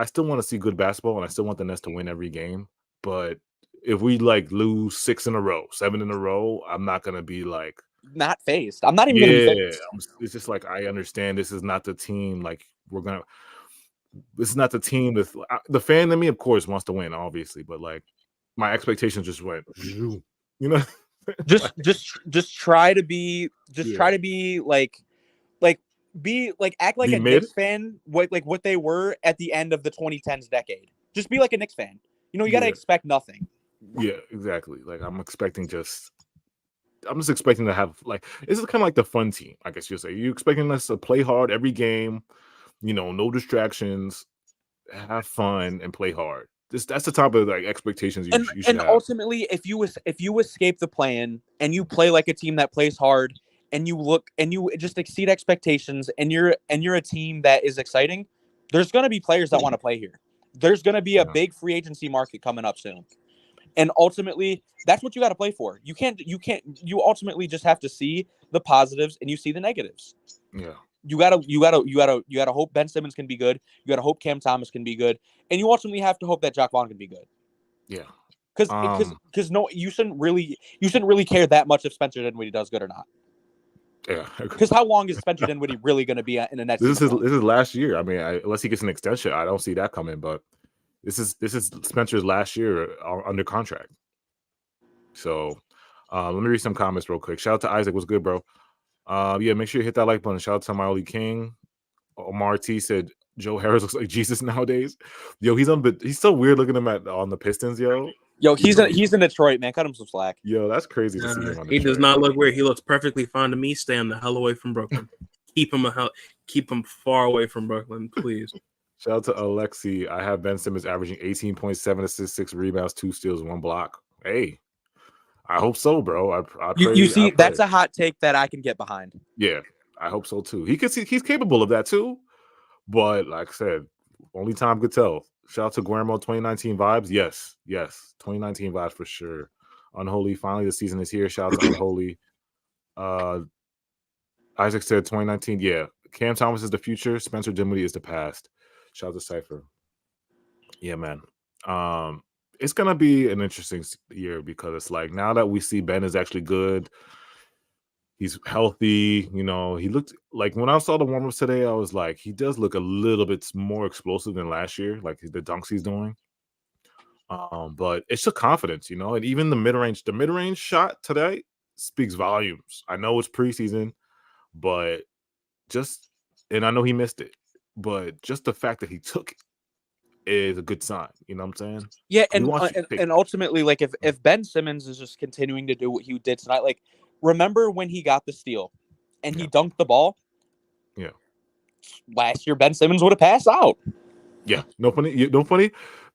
still want to see good basketball, and I still want the Nets to win every game. But if we like lose 6 in a row, 7 in a row, I'm not gonna be like not phased. I'm not even gonna be phased. It's just like, I understand this is not the team. Like, this is not the team. The fan in me, of course, wants to win, obviously, but like my expectations just went. Just try to be act like a Knicks fan, what they were at the end of the 2010s decade. Just be like a Knicks fan. You got to expect nothing. Yeah, exactly. Like, I'm just expecting to have, like, this is kind of like the fun team, I guess you'll say. You're expecting us to play hard every game, no distractions, have fun, and play hard. That's the type of like expectations you should have. And ultimately, if you escape the play-in and you play like a team that plays hard, and you just exceed expectations, and you're a team that is exciting, there's going to be players that want to play here. There's going to be a big free agency market coming up soon. And ultimately, that's what you got to play for. You ultimately just have to see the positives and you see the negatives. Yeah. You gotta hope Ben Simmons can be good. You gotta hope Cam Thomas can be good, and you ultimately have to hope that Jacque Vaughn can be good. Yeah, Because no, you shouldn't really care that much if Spencer Dinwiddie does good or not. Yeah. Because how long is Spencer Dinwiddie really going to be in the next? This is last year. I mean, unless he gets an extension, I don't see that coming. But this is Spencer's last year under contract. So let me read some comments real quick. Shout out to Isaac. What's good, bro? Yeah, make sure you hit that like button. Shout out to my Oli King. Omar T said Joe Harris looks like Jesus nowadays. Yo, he's so weird looking at him on the Pistons, yo. Yo, he's in Detroit, man. Cut him some slack. Yo, that's crazy to see him on He does not look weird. He looks perfectly fine to me. Stay the hell away from Brooklyn. Keep him far away from Brooklyn, please. Shout out to Alexi. I have Ben Simmons averaging 18.7 assists, 6 rebounds, 2 steals, 1 block. Hey, I hope so, bro. You see, that's a hot take that I can get behind. Yeah, I hope so too. He's capable of that too. But like I said, only time could tell. Shout out to Guillermo, 2019 vibes. Yes, 2019 vibes for sure. Unholy, finally the season is here. Shout out to Unholy. Isaac said 2019. Yeah, Cam Thomas is the future. Spencer Dinwiddie is the past. Shout out to Cypher. Yeah, man. It's gonna be an interesting year because it's like now that we see Ben is actually good. He's healthy, you know. He looked like when I saw the warm-ups today, I was like, he does look a little bit more explosive than last year, like the dunks he's doing. But it's just confidence, you know, and even the mid-range shot today speaks volumes. I know it's preseason, but and I know he missed it, but just the fact that he took it is a good sign. You know what I'm saying? Yeah, and ultimately, like if Ben Simmons is just continuing to do what he did tonight, like remember when he got the steal and he dunked the ball? Yeah. Last year, Ben Simmons would have passed out. Yeah, no funny.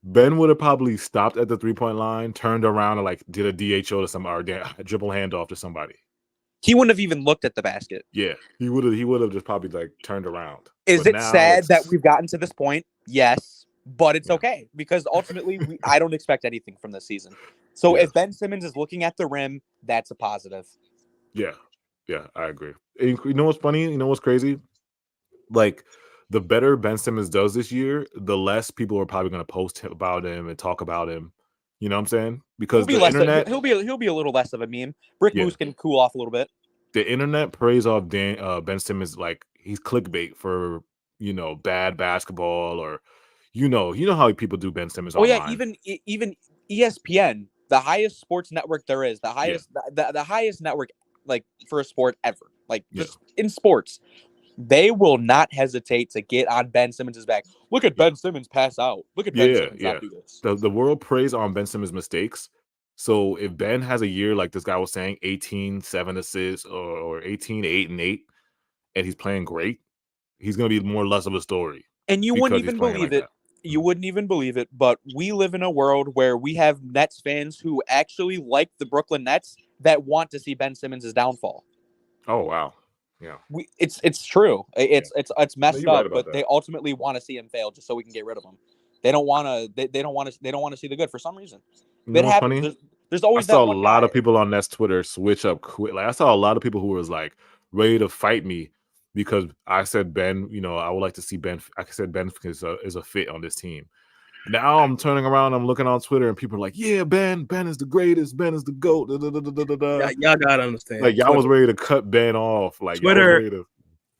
Ben would have probably stopped at the 3-point line, turned around, and like did a DHO to somebody or a dribble handoff to somebody. He wouldn't have even looked at the basket. Yeah, he would have just probably like turned around. Is it sad that we've gotten to this point? Yes, but it's okay because ultimately I don't expect anything from this season. So if Ben Simmons is looking at the rim, that's a positive. Yeah, I agree. And you know what's funny? You know what's crazy? Like the better Ben Simmons does this year, the less people are probably going to post about him and talk about him. You know what I'm saying? Because the internet, he'll be a little less of a meme. Brick Moose can cool off a little bit. The internet praise off Ben Simmons like he's clickbait for bad basketball or you know how people do Ben Simmons. Oh online. Yeah, even ESPN, the highest sports network there is, the highest network like for a sport ever, like just in sports. They will not hesitate to get on Ben Simmons' back. Look at Ben Simmons pass out. Look at Ben Simmons not do this. The world praise on Ben Simmons' mistakes. So if Ben has a year like this guy was saying, 18, 7 assists or 18, 8 and 8, and he's playing great, he's going to be more or less of a story. And you wouldn't even believe it. You wouldn't even believe it, but we live in a world where we have Nets fans who actually like the Brooklyn Nets that want to see Ben Simmons' downfall. Oh, wow. Yeah, it's true. It's messed up, but they ultimately want to see him fail just so we can get rid of him. They don't want to. They don't want to see the good for some reason. It happens. There's always. I saw a lot of people on Nets Twitter switch up quick. Like I saw a lot of people who was like ready to fight me because I said Ben. I would like to see Ben. I said Ben is a fit on this team. Now I'm turning around, I'm looking on Twitter, and people are like, "Yeah, Ben is the greatest. Ben is the GOAT." Y'all gotta understand. Like y'all was ready to cut Ben off. Like Twitter,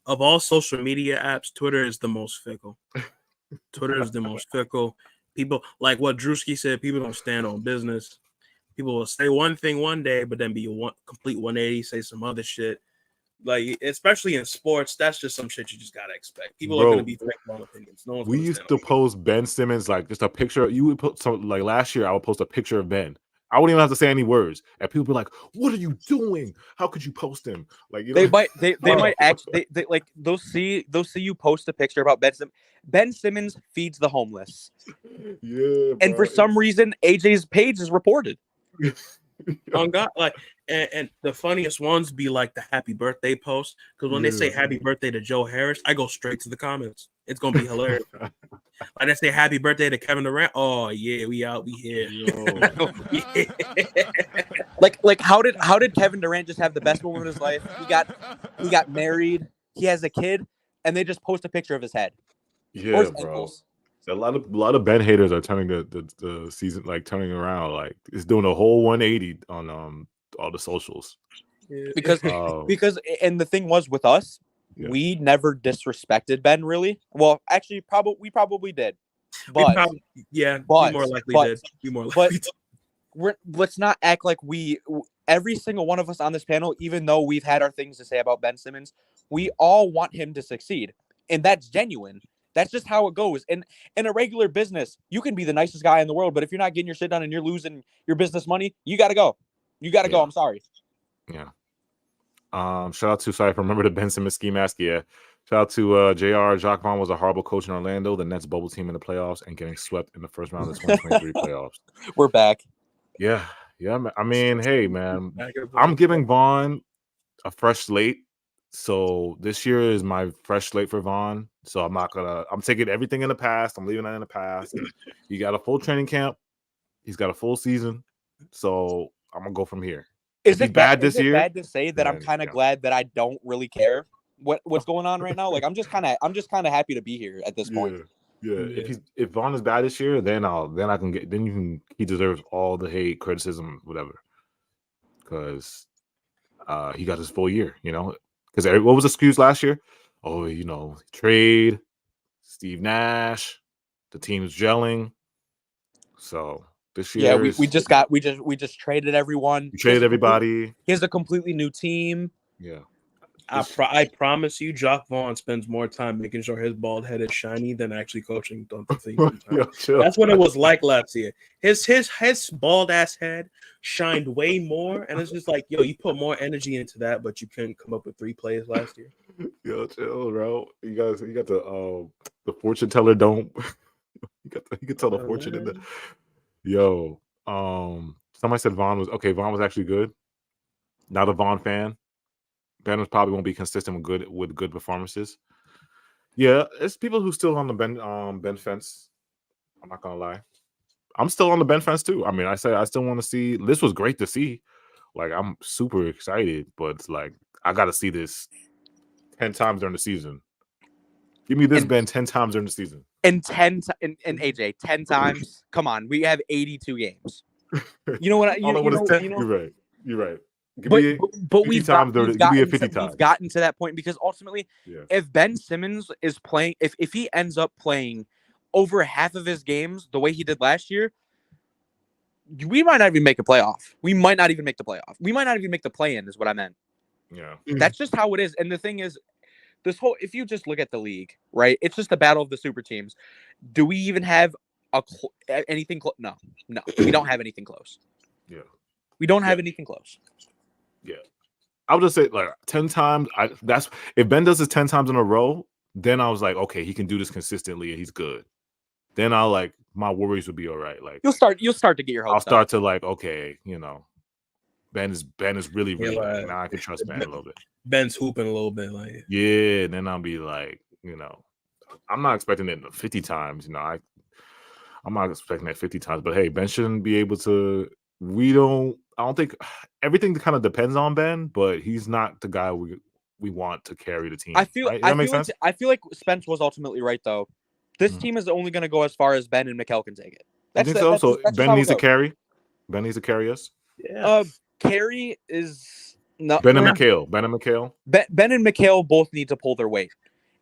of all social media apps, Twitter is the most fickle. Twitter is the most fickle. People like what Drewski said. People don't stand on business. People will say one thing one day, but then be a complete 180, say some other shit. Like, especially in sports, that's just some shit you just gotta expect. People are gonna be fake wrong opinions. No one's we used to post Ben Simmons like just a picture. You would put some like last year. I would post a picture of Ben. I wouldn't even have to say any words, and people be like, "What are you doing? How could you post him?" Like they might actually like they'll see you post a picture about Ben Simmons. Ben Simmons feeds the homeless. Yeah, and for some reason, AJ's page is reported. On God, like, and the funniest ones be like the happy birthday post, because when they say happy birthday to Joe Harris, I go straight to the comments. It's gonna be hilarious. Like they say happy birthday to Kevin Durant. Oh yeah, we out, we here. Like how did Kevin Durant just have the best moment of his life? He got married. He has a kid, and they just post a picture of his head. Yeah, bro. A lot of Ben haters are turning the season, like, turning around, like, it's doing a whole 180 on all the socials. because Oh, and the thing was with us, yeah. we never disrespected Ben really. Well, actually, we probably did, We but probably, we more likely but did. We more but likely did. let's not act like every single one of us on this panel, even though we've had our things to say about Ben Simmons, we all want him to succeed, and that's genuine. That's just how it goes. And in a regular business, you can be the nicest guy in the world, but if you're not getting your shit done and you're losing your business money, you got to go. You got to go. Yeah. I'm sorry. Yeah. Shout out to, sorry if I remember the Ben Simmons ski mask. Yeah. Shout out to JR. Jacques Vaughn was a horrible coach in Orlando. The Nets bubble team in the playoffs and getting swept in the first round of the 2023 playoffs. We're back. Yeah. Yeah. I mean, hey, man, Back at the I'm book. giving Vaughn a fresh slate. So this year is my fresh slate for Vaughn. So I'm taking everything in the past. I'm leaving that in the past. He got a full training camp. He's got a full season. So I'm going to go from here. Is If he's it bad this year, bad to say that I'm then, kind of yeah. glad that I don't really care what's going on right now? Like I'm just kind of happy to be here at this point. Yeah. If Vaughn is bad this year, then he deserves all the hate, criticism, whatever. Because he got his full year, Because what was the excuse last year? Oh, trade Steve Nash, the team's gelling. So this year, we just traded everyone. we traded everybody. He has a completely new team. Yeah. I promise you, Jacques Vaughn spends more time making sure his bald head is shiny than actually coaching on the thing. That's what it was like last year. His bald ass head shined way more, and it's just like, yo, you put more energy into that, but you couldn't come up with 3 plays last year. Yo, chill, bro. You got the fortune teller. Don't you can tell the fortune in the. Yo, somebody said Vaughn was okay. Vaughn was actually good. Not a Vaughn fan. Ben probably won't be consistent with good performances. Yeah, it's people who still on the Ben fence. I'm not gonna lie. I'm still on the Ben fence too. I mean, I still want to see. This was great to see. Like, I'm super excited, but it's like I got to see this 10 times during the season. Give me this Ben 10 times during the season. And AJ 10 times. Come on, we have 82 games. You know what? You're right. But we've gotten to that point because ultimately, if Ben Simmons is playing, if he ends up playing over half of his games the way he did last year, we might not even make a playoff. We might not even make the playoff. We might not even make the play-in, is what I meant. Yeah, that's just how it is. And the thing is, if you just look at the league, right? It's just a battle of the super teams. Do we even have anything close? No, we don't have anything close. Yeah, we don't have anything close. Yeah, I would just say like 10 times. If Ben does this 10 times in a row, then I was like, okay, he can do this consistently and he's good. Then my worries would be all right. Like you'll start to get your hopes. I'll start to like, okay, Ben is really good. Now I can trust Ben a little bit. Ben's hooping a little bit, like yeah. Then I'll be like, I'm not expecting it 50 times. I'm not expecting that 50 times. But hey, Ben shouldn't be able to. I don't think everything kind of depends on Ben, but he's not the guy we want to carry the team. I feel like Spence was ultimately right though. This team is only going to go as far as Ben and Mikal can take it. I think so. So Ben needs to carry. Ben needs to carry us. Yeah. Carry is not Ben and Mikal. Ben and Mikal both need to pull their weight.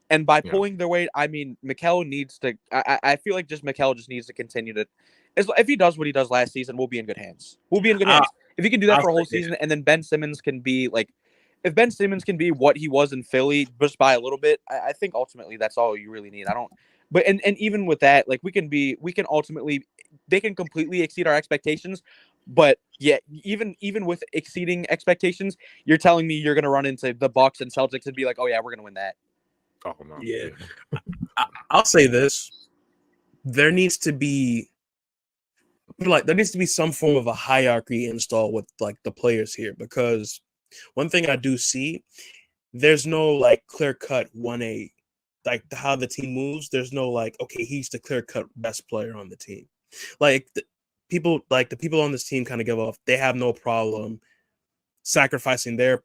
And by pulling their weight, I mean Mikal needs to. I feel like Mikal just needs to continue to. If he does what he does last season, we'll be in good hands. If he can do that for a whole season, and then Ben Simmons can be like, if Ben Simmons can be what he was in Philly just by a little bit, I think ultimately that's all you really need. But even with that, like they can completely exceed our expectations. But yeah, even with exceeding expectations, you're telling me you're going to run into the Bucks and Celtics and be like, oh yeah, we're going to win that. Oh no. Yeah. I'll say this: there needs to be some form of a hierarchy installed with like the players here, because one thing I do see, there's no like clear cut 1A, like how the team moves. There's no like, okay, he's the clear cut best player on the team. Like the people on this team kind of give off. They have no problem sacrificing their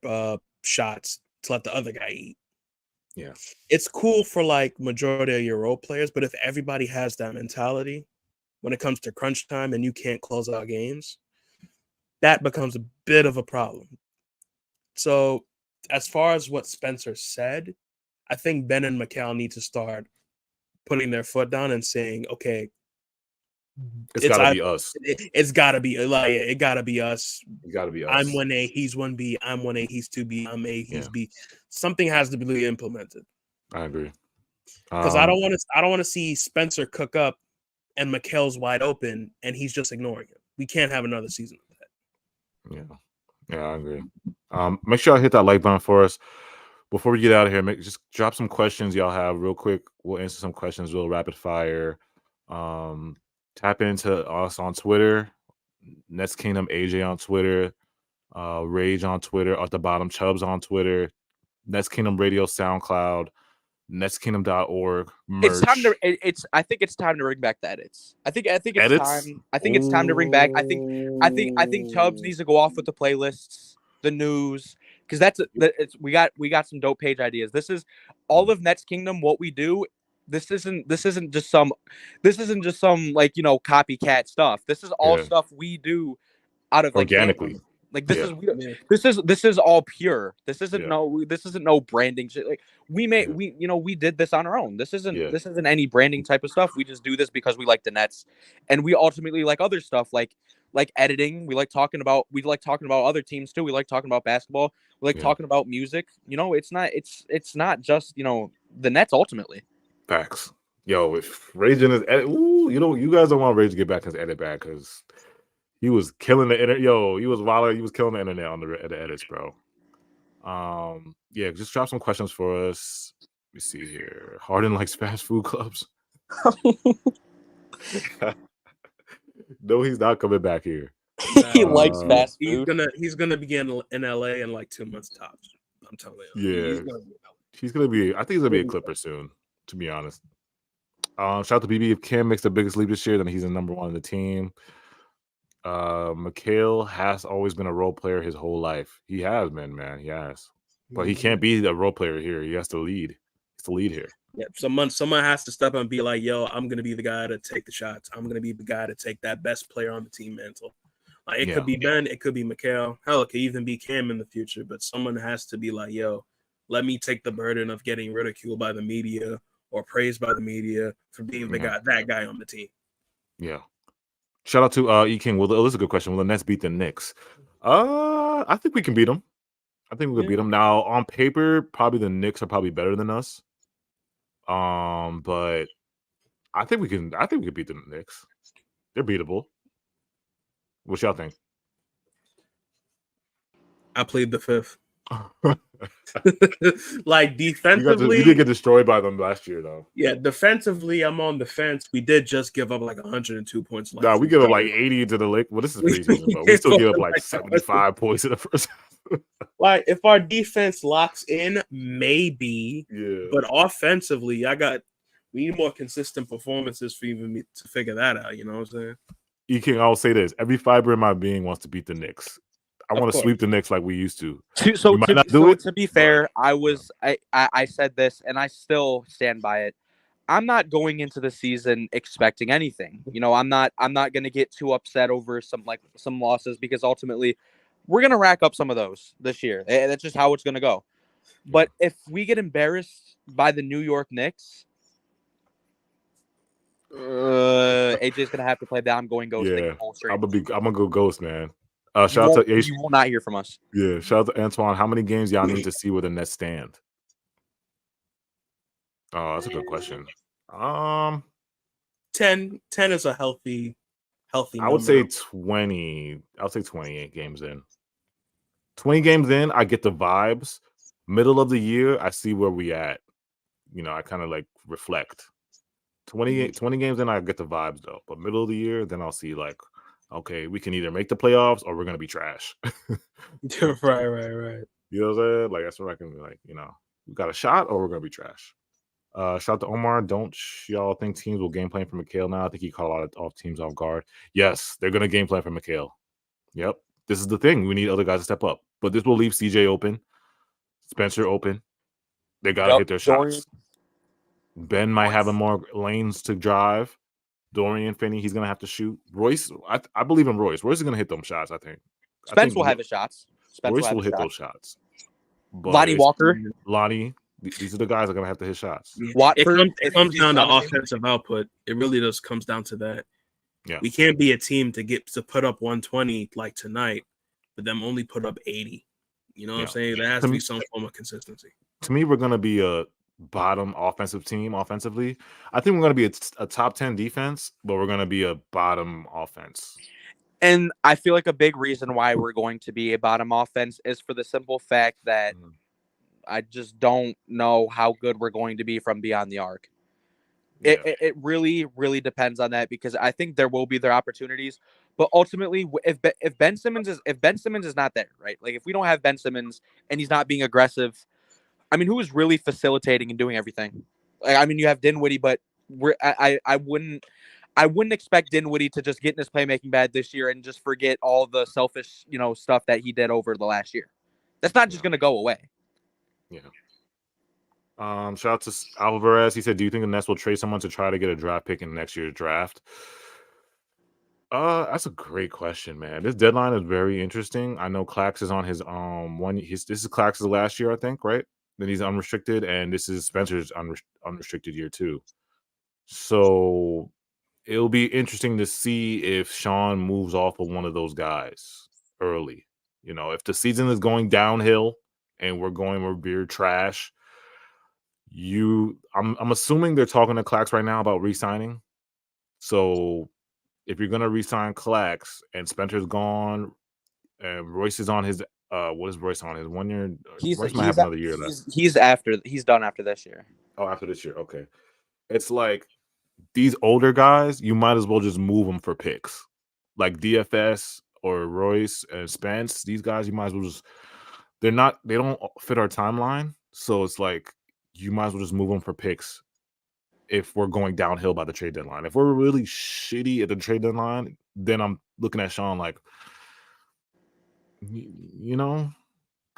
shots to let the other guy eat. Yeah. It's cool for like majority of your role players, but if everybody has that mentality when it comes to crunch time and you can't close out games, that becomes a bit of a problem. So as far as what Spencer said, I think Ben and Mikal need to start putting their foot down and saying, okay, It's got to be us. It's got to be like it got to be us. It's got to be us. I'm 1A, he's 1B. I'm 1A, he's 2B. I'm A, he's B. Something has to be implemented. I agree. Because I don't want to see Spencer cook up and Mikal's wide open and he's just ignoring it. We can't have another season of that. Yeah, I agree. Make sure I hit that like button for us. Before we get out of here, just drop some questions y'all have real quick. We'll answer some questions real rapid fire. Tap into us on Twitter. Nets Kingdom AJ on Twitter. Rage on Twitter. At the bottom, Chubbs on Twitter. Nets Kingdom Radio SoundCloud. NetsKingdom.org. It's time to. I think it's time to bring back the edits. I think it's edits? time. I think it's time to bring back. I think Chubbs needs to go off with the playlists, the news, because we got some dope page ideas. This is all of Nets Kingdom. What we do. This isn't just some like copycat stuff. This is all stuff we do out of like organically. Like this is all pure. This isn't no branding shit. Like we did this on our own. This isn't any branding type of stuff. We just do this because we like the Nets, and we ultimately like other stuff like editing. We like talking about other teams too. We like talking about basketball. We like talking about music. It's not just the Nets ultimately. Facts. Yo, if Rage in his edit, you guys don't want Rage to get back his edit back because he was killing the internet. Yo, he was wild. He was killing the internet on the edits, bro. Just drop some questions for us. Let me see here. Harden likes fast food clubs. No, he's not coming back here. He likes fast food. He's gonna be in LA in like 2 months tops. I'm telling you. Yeah, he's gonna be. I think he's gonna be a Clipper soon. To be honest. Shout out to BB. If Cam makes the biggest leap this year, then he's the number one in the team. Mikal has always been a role player his whole life. He has been, man. He has. But he can't be a role player here. He has to lead. He has to lead here. Yeah, someone has to step up and be like, yo, I'm gonna be the guy to take the shots. I'm gonna be the guy to take that best player on the team mantle. Like it could be Ben, it could be Mikal. Hell, it could even be Cam in the future. But someone has to be like, yo, let me take the burden of getting ridiculed by the media or praised by the media for being that guy on the team. Yeah. Shout out to E King. Well, this is a good question. Will the Nets beat the Knicks? I think we can beat them. I think we can beat them. Now, on paper, probably the Knicks are probably better than us. But I think we can beat the Knicks. They're beatable. What y'all think? I plead the fifth. Like defensively, you did get destroyed by them last year, though. Yeah, defensively, I'm on the fence. We did just give up like 102 points. Nah, we give up like 80 to the Lake. Well, this is preseason, but we still give up like 75 points in the first half. Like if our defense locks in, maybe. Yeah. But offensively, we need more consistent performances for even to figure that out. You know what I'm saying? E King, I will say this: every fiber in my being wants to beat the Knicks. I want to sweep the Knicks like we used to. To be fair, I said this and I still stand by it. I'm not going into the season expecting anything. I'm not going to get too upset over some losses because ultimately we're going to rack up some of those this year. That's just how it's going to go. But if we get embarrassed by the New York Knicks, AJ's going to have to play that I'm going ghost. Yeah, I'm gonna go ghost, man. Shout out to you will not hear from us. Yeah, shout out to Antoine. How many games y'all need to see where the Nets stand? Oh, that's a good question. 10 is a healthy number. I would say 20. I would say 28 games in. 20 games in, I get the vibes. Middle of the year, I see where we at. I kind of like reflect. 20 games in, I get the vibes though. But middle of the year, then I'll see like, okay, we can either make the playoffs or we're gonna be trash. Right. You know what I'm saying? Like that's what I can be like. We got a shot or we're gonna be trash. Shout out to Omar. Don't y'all think teams will game plan for Mikal now? I think he caught a lot of teams off guard. Yes, they're gonna game plan for Mikal. Yep, this is the thing. We need other guys to step up, but this will leave CJ open, Spencer open. They got to hit their Dorian. shots. Ben might have more lanes to drive. Dorian Finney, he's going to have to shoot. Royce, I believe in Royce. Royce is going to hit them shots, I think. Spence will have his shots. Royce will hit those shots. But Lonnie Walker. Lonnie, these are the guys that are going to have to hit shots. Yeah. Watford, it comes down to offensive output. It really just comes down to that. Yeah. We can't be a team to put up 120 like tonight, but them only put up 80. You know what I'm saying? There has to be some form of consistency. To me, we're going to be a bottom offensive team offensively. I think we're going to be a top 10 defense, but we're going to be a bottom offense. And I feel like a big reason why we're going to be a bottom offense is for the simple fact that I just don't know how good we're going to be from beyond the arc. Yeah. It really, really depends on that, because I think there will be their opportunities, but ultimately, if Ben Simmons is not there, right? Like if we don't have Ben Simmons and he's not being aggressive, I mean, who is really facilitating and doing everything? Like, I mean, you have Dinwiddie, but I wouldn't expect Dinwiddie to just get in his playmaking bad this year and just forget all the selfish, stuff that he did over the last year. That's not just going to go away. Yeah. Shout out to Alvarez. He said, "Do you think the Nets will trade someone to try to get a draft pick in next year's draft?" That's a great question, man. This deadline is very interesting. I know Clax is on his this is Clax's last year, I think, right? Then he's unrestricted, and this is Spencer's unrestricted year too. So it'll be interesting to see if Sean moves off of one of those guys early. If the season is going downhill and we're trash, I'm assuming they're talking to Clax right now about re-signing. So if you're gonna re-sign Clax and Spencer's gone and Royce is on his what is Royce on his 1 year? Royce might have another year left. He's done after this year. Oh, after this year, okay. It's like these older guys, you might as well just move them for picks, like DFS or Royce and Spence. These guys, you might as well they don't fit our timeline, so it's like you might as well just move them for picks if we're going downhill by the trade deadline. If we're really shitty at the trade deadline, then I'm looking at Sean like,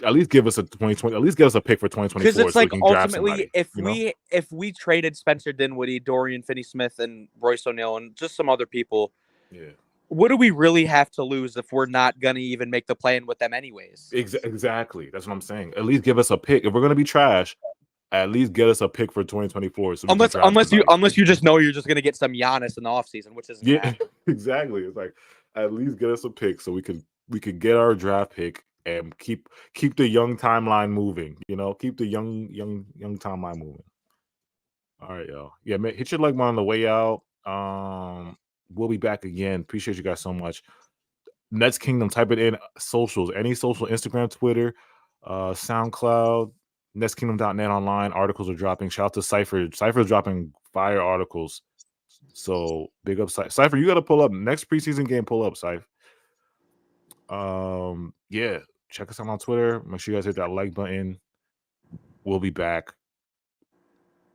at least give us a 2020. At least give us a pick for 2024. Because it's like ultimately, somebody, if we traded Spencer Dinwiddie, Dorian Finney-Smith, and Royce O'Neal, and just some other people, what do we really have to lose if we're not gonna even make the play-in with them anyways? Exactly. That's what I'm saying. At least give us a pick. If we're gonna be trash, at least get us a pick for 2024. So unless you just know you're just gonna get some Giannis in the offseason, which is exactly. It's like at least get us a pick so we could get our draft pick and keep the young timeline moving. Keep the young timeline moving. All right, y'all. Yeah, man, hit your like button on the way out. We'll be back again. Appreciate you guys so much. Nets Kingdom. Type it in socials. Any social, Instagram, Twitter, SoundCloud. NetsKingdom.net online. Articles are dropping. Shout out to Cypher. Cypher's dropping fire articles. So big up, Cypher. You got to pull up next preseason game. Pull up, Cypher. Yeah. Check us out on Twitter. Make sure you guys hit that like button. We'll be back.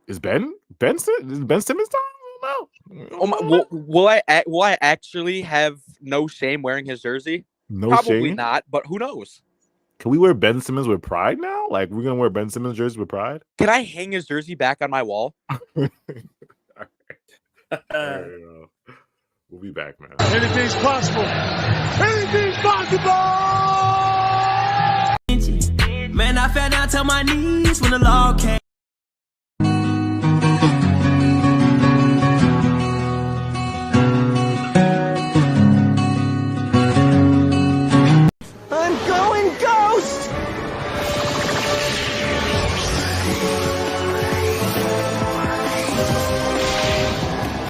Is Ben Simmons time? No. Will I actually have no shame wearing his jersey? No, probably shame? not. But who knows? Can we wear Ben Simmons with pride now? Like, we're going to wear Ben Simmons jersey with pride? Can I hang his jersey back on my wall? All right, we'll be back, man. Anything's possible. Anything's possible. Man, I fell down to my knees when the law came.